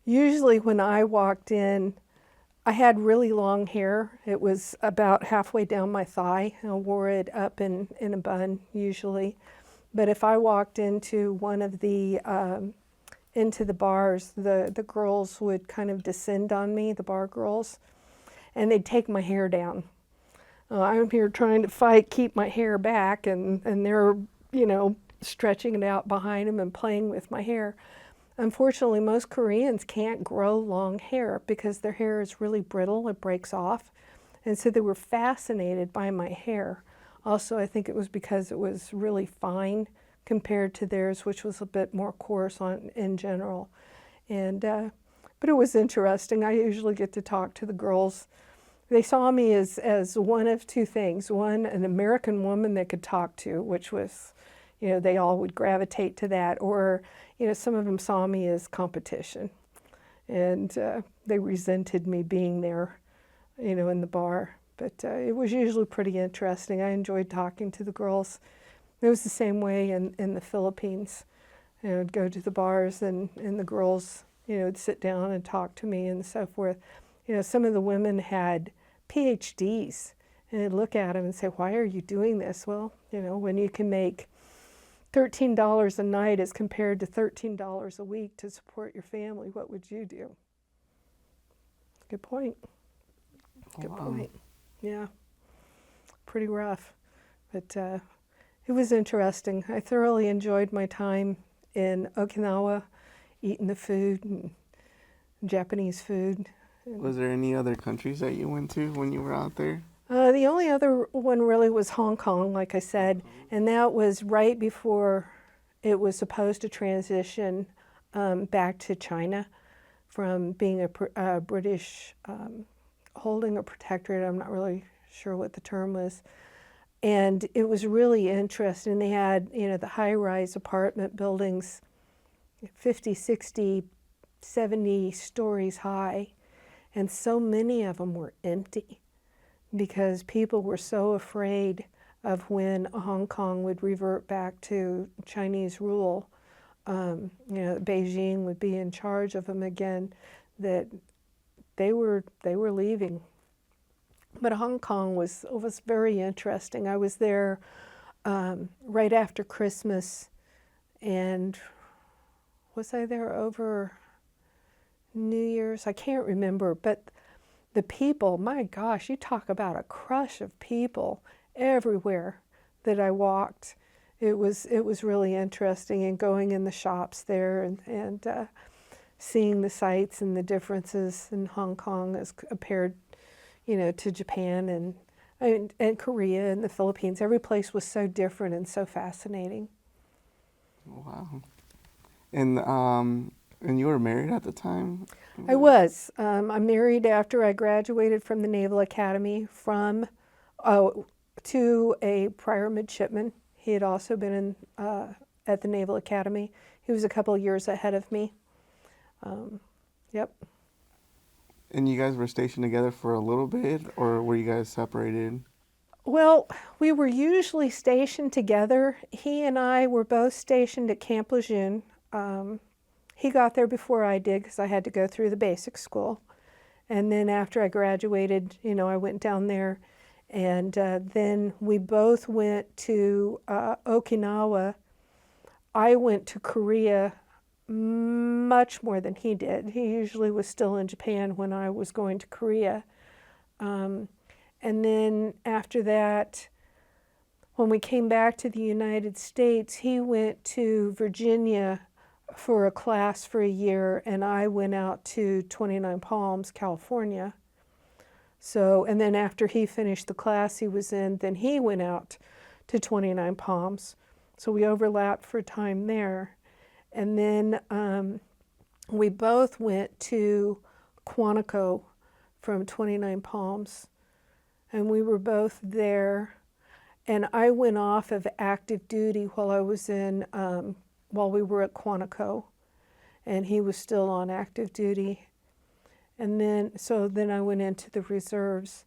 Usually when I walked in, I had really long hair. It was about halfway down my thigh. I wore it up in a bun usually. But if I walked into one of the into the bars, the girls would kind of descend on me, the bar girls, and they'd take my hair down. I'm here trying to fight, keep my hair back, and they're, stretching it out behind them and playing with my hair. Unfortunately, most Koreans can't grow long hair because their hair is really brittle, it breaks off. And so they were fascinated by my hair. Also, I think it was because it was really fine compared to theirs, which was a bit more coarse in general. And but it was interesting. I usually get to talk to the girls. They saw me as one of two things. One, an American woman they could talk to, which was, they all would gravitate to that. Or, some of them saw me as competition. And they resented me being there, in the bar. But it was usually pretty interesting. I enjoyed talking to the girls. It was the same way in the Philippines. I'd go to the bars and the girls, would sit down and talk to me and so forth. Some of the women had PhDs, and I'd look at them and say, why are you doing this? Well, when you can make $13 a night as compared to $13 a week to support your family, what would you do? Good point. Good point. Yeah, pretty rough, but it was interesting. I thoroughly enjoyed my time in Okinawa, eating the food and Japanese food. Was there any other countries that you went to when you were out there? The only other one really was Hong Kong, like I said, and that was right before it was supposed to transition back to China from being a British holding a protectorate. I'm not really sure what the term was. And it was really interesting. They had, the high-rise apartment buildings, 50, 60, 70 stories high, and so many of them were empty because people were so afraid of when Hong Kong would revert back to Chinese rule, Beijing would be in charge of them again, that they were leaving. But Hong Kong was very interesting. I was there right after Christmas, and was I there over New Year's? I can't remember, but the people, my gosh, you talk about a crush of people everywhere that I walked. It was really interesting, and going in the shops there and seeing the sights and the differences in Hong Kong as compared, to Japan and Korea and the Philippines. Every place was so different and so fascinating. Wow. And you were married at the time? I was. I'm married after I graduated from the Naval Academy to a prior midshipman. He had also been at the Naval Academy. He was a couple of years ahead of me. Yep. And you guys were stationed together for a little bit, or were you guys separated? Well, we were usually stationed together. He and I were both stationed at Camp Lejeune. He got there before I did because I had to go through the basic school. And then after I graduated, I went down there. And then we both went to Okinawa. I went to Korea much more than he did. He usually was still in Japan when I was going to Korea. And then after that, when we came back to the United States, he went to Virginia for a class for a year, and I went out to 29 Palms, California. So, and then after he finished the class he was in, then he went out to 29 Palms. So we overlapped for time there. And then we both went to Quantico from 29 Palms, and we were both there. And I went off of active duty while I was while we were at Quantico, and he was still on active duty. And then I went into the reserves.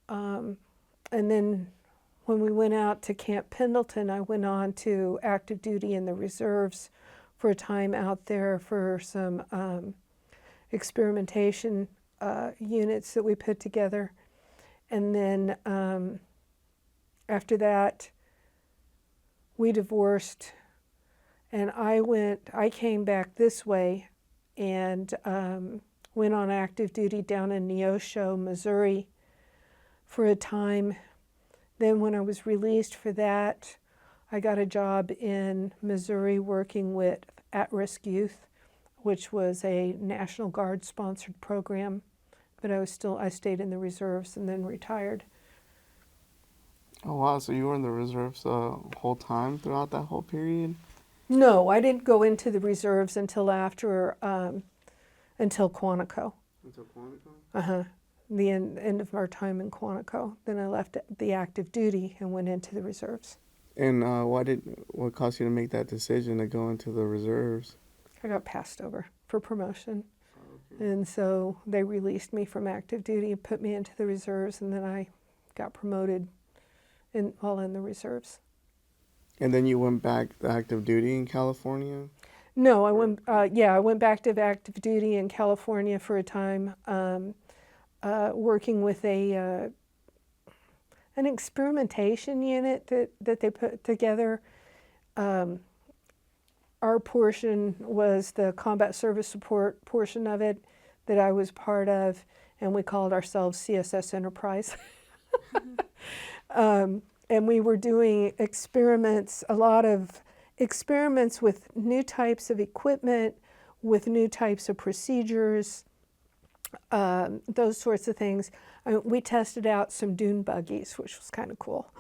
And then when we went out to Camp Pendleton, I went on to active duty in the reserves for a time out there for some experimentation units that we put together. And then after that, we divorced, and I came back this way and went on active duty down in Neosho, Missouri for a time. Then when I was released for that, I got a job in Missouri working with at-risk youth, which was a National Guard sponsored program. But I stayed in the reserves and then retired. Oh wow! So you were in the reserves the whole time throughout that whole period? No, I didn't go into the reserves until until Quantico. Until Quantico? Uh-huh. The end of our time in Quantico. Then I left the active duty and went into the reserves. And what caused you to make that decision to go into the reserves? I got passed over for promotion. Okay. And so they released me from active duty and put me into the reserves, and then I got promoted while in the reserves. And then you went back to active duty in California? No, I went back to active duty in California for a time, working with an experimentation unit that they put together. Our portion was the combat service support portion of it that I was part of, and we called ourselves CSS Enterprise. And we were doing experiments, a lot of experiments with new types of equipment, with new types of procedures, those sorts of things. We tested out some dune buggies, which was kind of cool,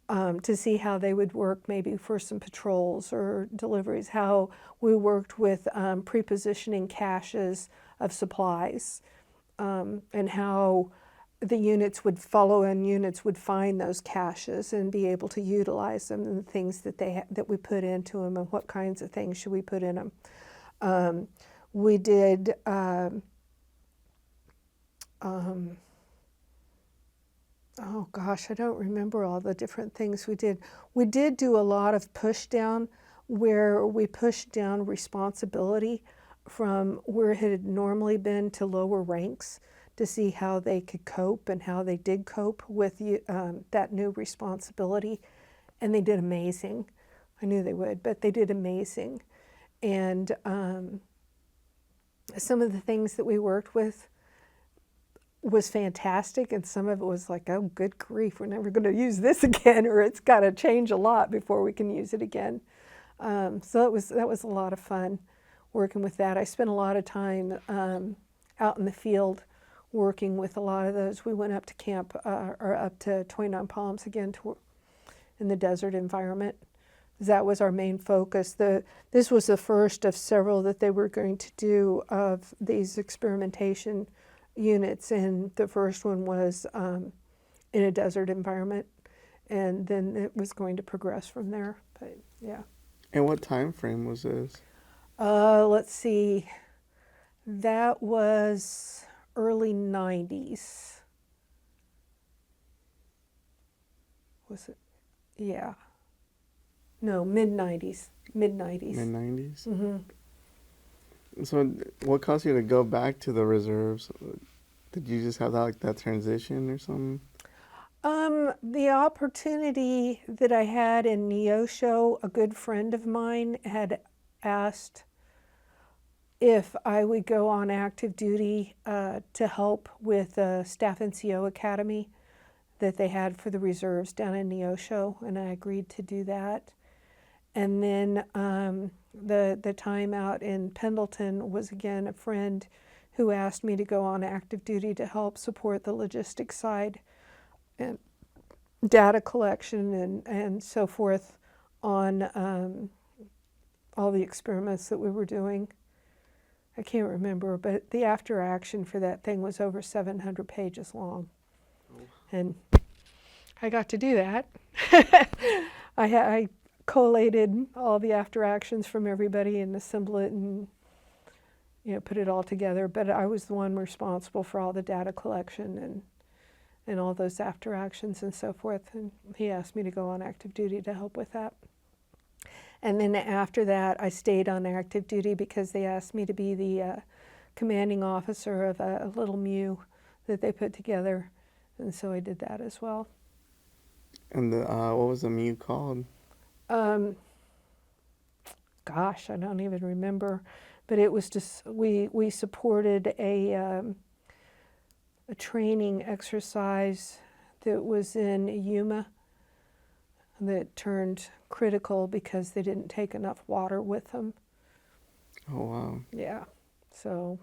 to see how they would work maybe for some patrols or deliveries, how we worked with pre-positioning caches of supplies, and how the units would follow and units would find those caches and be able to utilize them, and the things that we put into them, and what kinds of things should we put in them. We did oh gosh, I don't remember all the different things we did. We did do a lot of push down, where we pushed down responsibility from where it had normally been to lower ranks, to see how they could cope and how they did cope with that new responsibility. And they did amazing. I knew they would, but they did amazing. And some of the things that we worked with was fantastic, and some of it was like, oh, good grief, we're never going to use this again, or it's got to change a lot before we can use it again. So that was a lot of fun working with that. I spent a lot of time out in the field working with a lot of those. We went up to camp, or up to 29 Palms again, in the desert environment. That was our main focus. This was the first of several that they were going to do of these experimentation units, and the first one was in a desert environment, and then it was going to progress from there. But yeah. And what time frame was this? Let's see. That was early 90s. Was it? Yeah. No, mid-90s. Mid-90s. Mid-90s? Mm-hmm. So what caused you to go back to the reserves? Did you just have that, like, that transition or something? The opportunity that I had in Neosho, a good friend of mine had asked if I would go on active duty to help with the Staff NCO Academy that they had for the reserves down in Neosho, and I agreed to do that. And then the time out in Pendleton was again a friend who asked me to go on active duty to help support the logistics side and data collection and so forth on all the experiments that we were doing. I can't remember, but the after action for that thing was over 700 pages long. And I got to do that. I collated all the after actions from everybody and assembled it and put it all together. But I was the one responsible for all the data collection and all those after actions and so forth. And he asked me to go on active duty to help with that. And then after that, I stayed on active duty because they asked me to be the commanding officer of a little MEU that they put together. And so I did that as well. And what was the MEU called? Gosh, I don't even remember. But it was just, we supported a training exercise that was in Yuma that turned critical because they didn't take enough water with them. Oh, wow. Yeah. So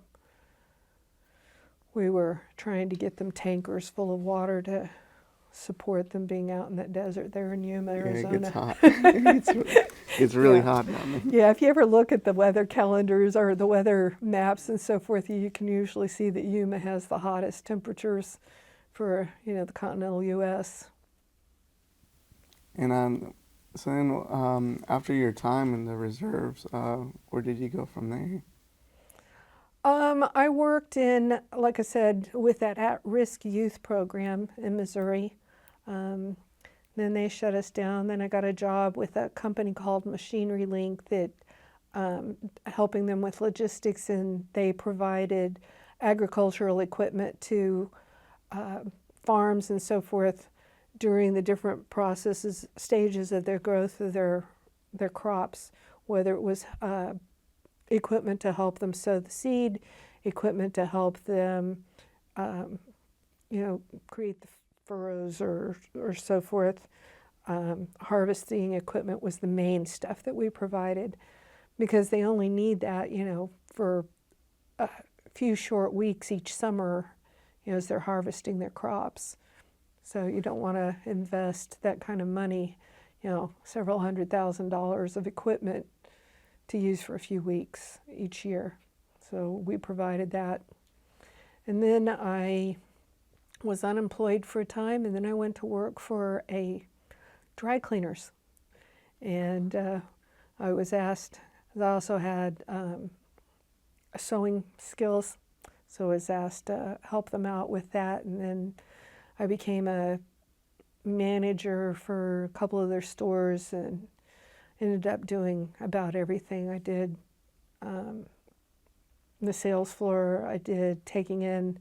we were trying to get them tankers full of water to support them being out in that desert there in Yuma, Arizona. Yeah, it gets hot. It's really hot down there. Yeah, if you ever look at the weather calendars or the weather maps and so forth, you can usually see that Yuma has the hottest temperatures for, the continental U.S. And so then after your time in the reserves, where did you go from there? I worked in, like I said, with that at-risk youth program in Missouri. Then they shut us down. Then I got a job with a company called Machinery Link that helping them with logistics, and they provided agricultural equipment to farms and so forth during the different stages of their growth of their crops, whether it was equipment to help them sow the seed, equipment to help them, create the furrows or so forth. Harvesting equipment was the main stuff that we provided because they only need that, for a few short weeks each summer, as they're harvesting their crops. So you don't want to invest that kind of money, several $100,000 of equipment to use for a few weeks each year. So we provided that. And then I was unemployed for a time, and then I went to work for a dry cleaners. And I was asked, I also had sewing skills, so I was asked to help them out with that. And then I became a manager for a couple of their stores and ended up doing about everything. I did the sales floor, I did taking in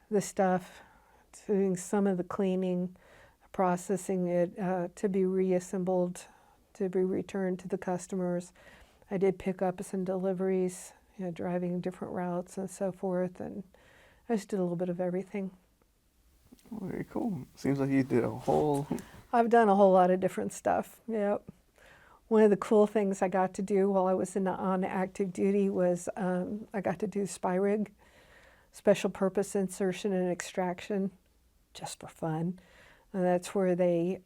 the stuff, doing some of the cleaning, processing it to be reassembled, to be returned to the customers. I did pickups and deliveries, driving different routes and so forth, and I just did a little bit of everything. Oh, very cool. Seems like you did a whole... I've done a whole lot of different stuff, yep. One of the cool things I got to do while I was on active duty was I got to do spy rig, special purpose insertion and extraction, just for fun. And that's where they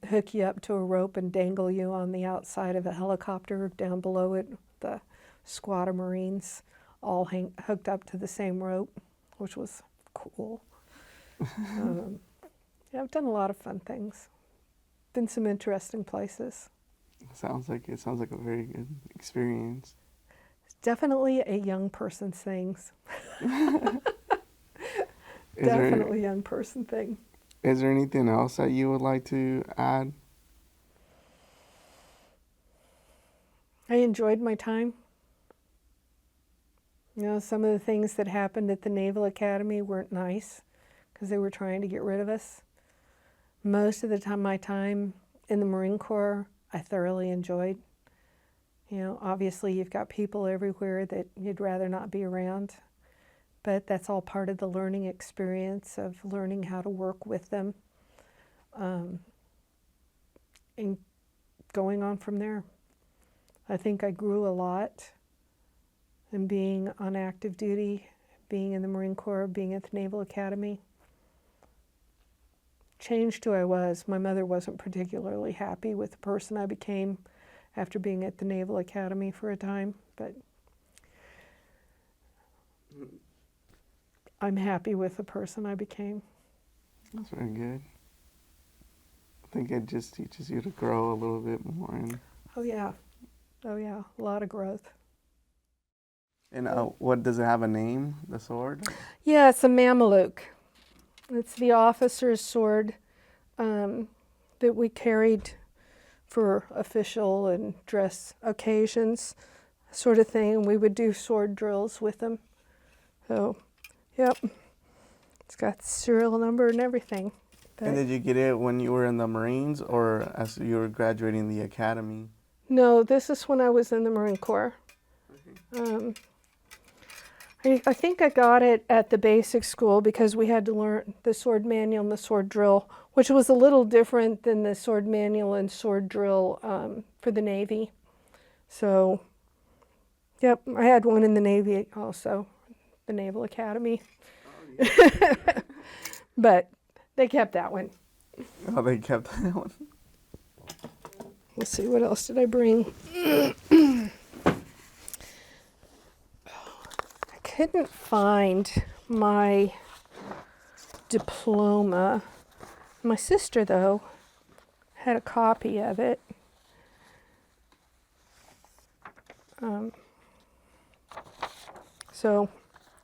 hook you up to a rope and dangle you on the outside of a helicopter down below it. The squad of Marines all hooked up to the same rope, which was cool. Yeah, I've done a lot of fun things. Been some interesting places. It sounds like a very good experience. It's definitely a young person's thing. Young person thing. Is there anything else that you would like to add? I enjoyed my time. Some of the things that happened at the Naval Academy weren't nice because they were trying to get rid of us. Most of the time, my time in the Marine Corps, I thoroughly enjoyed. Obviously you've got people everywhere that you'd rather not be around, but that's all part of the learning experience of learning how to work with them, and going on from there. I think I grew a lot in being on active duty, being in the Marine Corps, being at the Naval Academy. Changed who I was. My mother wasn't particularly happy with the person I became after being at the Naval Academy for a time, but I'm happy with the person I became. That's very good. I think it just teaches you to grow a little bit more. Oh yeah, a lot of growth. And what does it have a name, the sword? Yeah, it's a Mameluke. It's the officer's sword that we carried for official and dress occasions, sort of thing. We would do sword drills with them. So, yep, it's got the serial number and everything. But And did you get it when you were in the Marines or as you were graduating the academy? no, this is when I was in the Marine Corps. I think I got it at the basic school because we had to learn the sword manual and the sword drill, which was a little different than the sword manual and sword drill for the Navy. So, yep, I had one in the Navy also, the Naval Academy. Oh, yeah. But they kept that one. Oh, they kept that one. Let's see, what else did I bring? I couldn't find my diploma. My sister, though, had a copy of it. So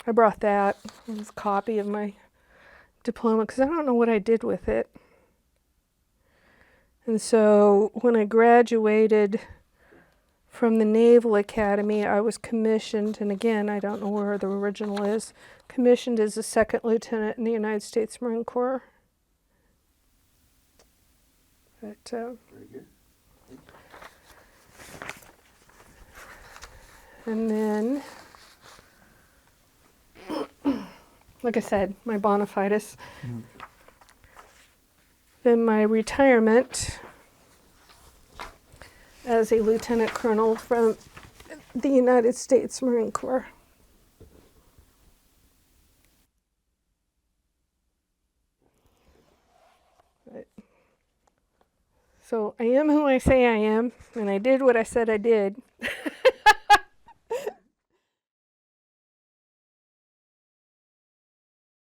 I brought that. It was a copy of my diploma because I don't know what I did with it. And so when I graduated from the Naval Academy, I was commissioned, and again, I don't know where the original is, commissioned as a second lieutenant in the United States Marine Corps. But, Very good. and then, like I said, my bona fides. Mm-hmm. Then my retirement as a lieutenant colonel from the United States Marine Corps. So I am who I say I am, and I did what I said I did.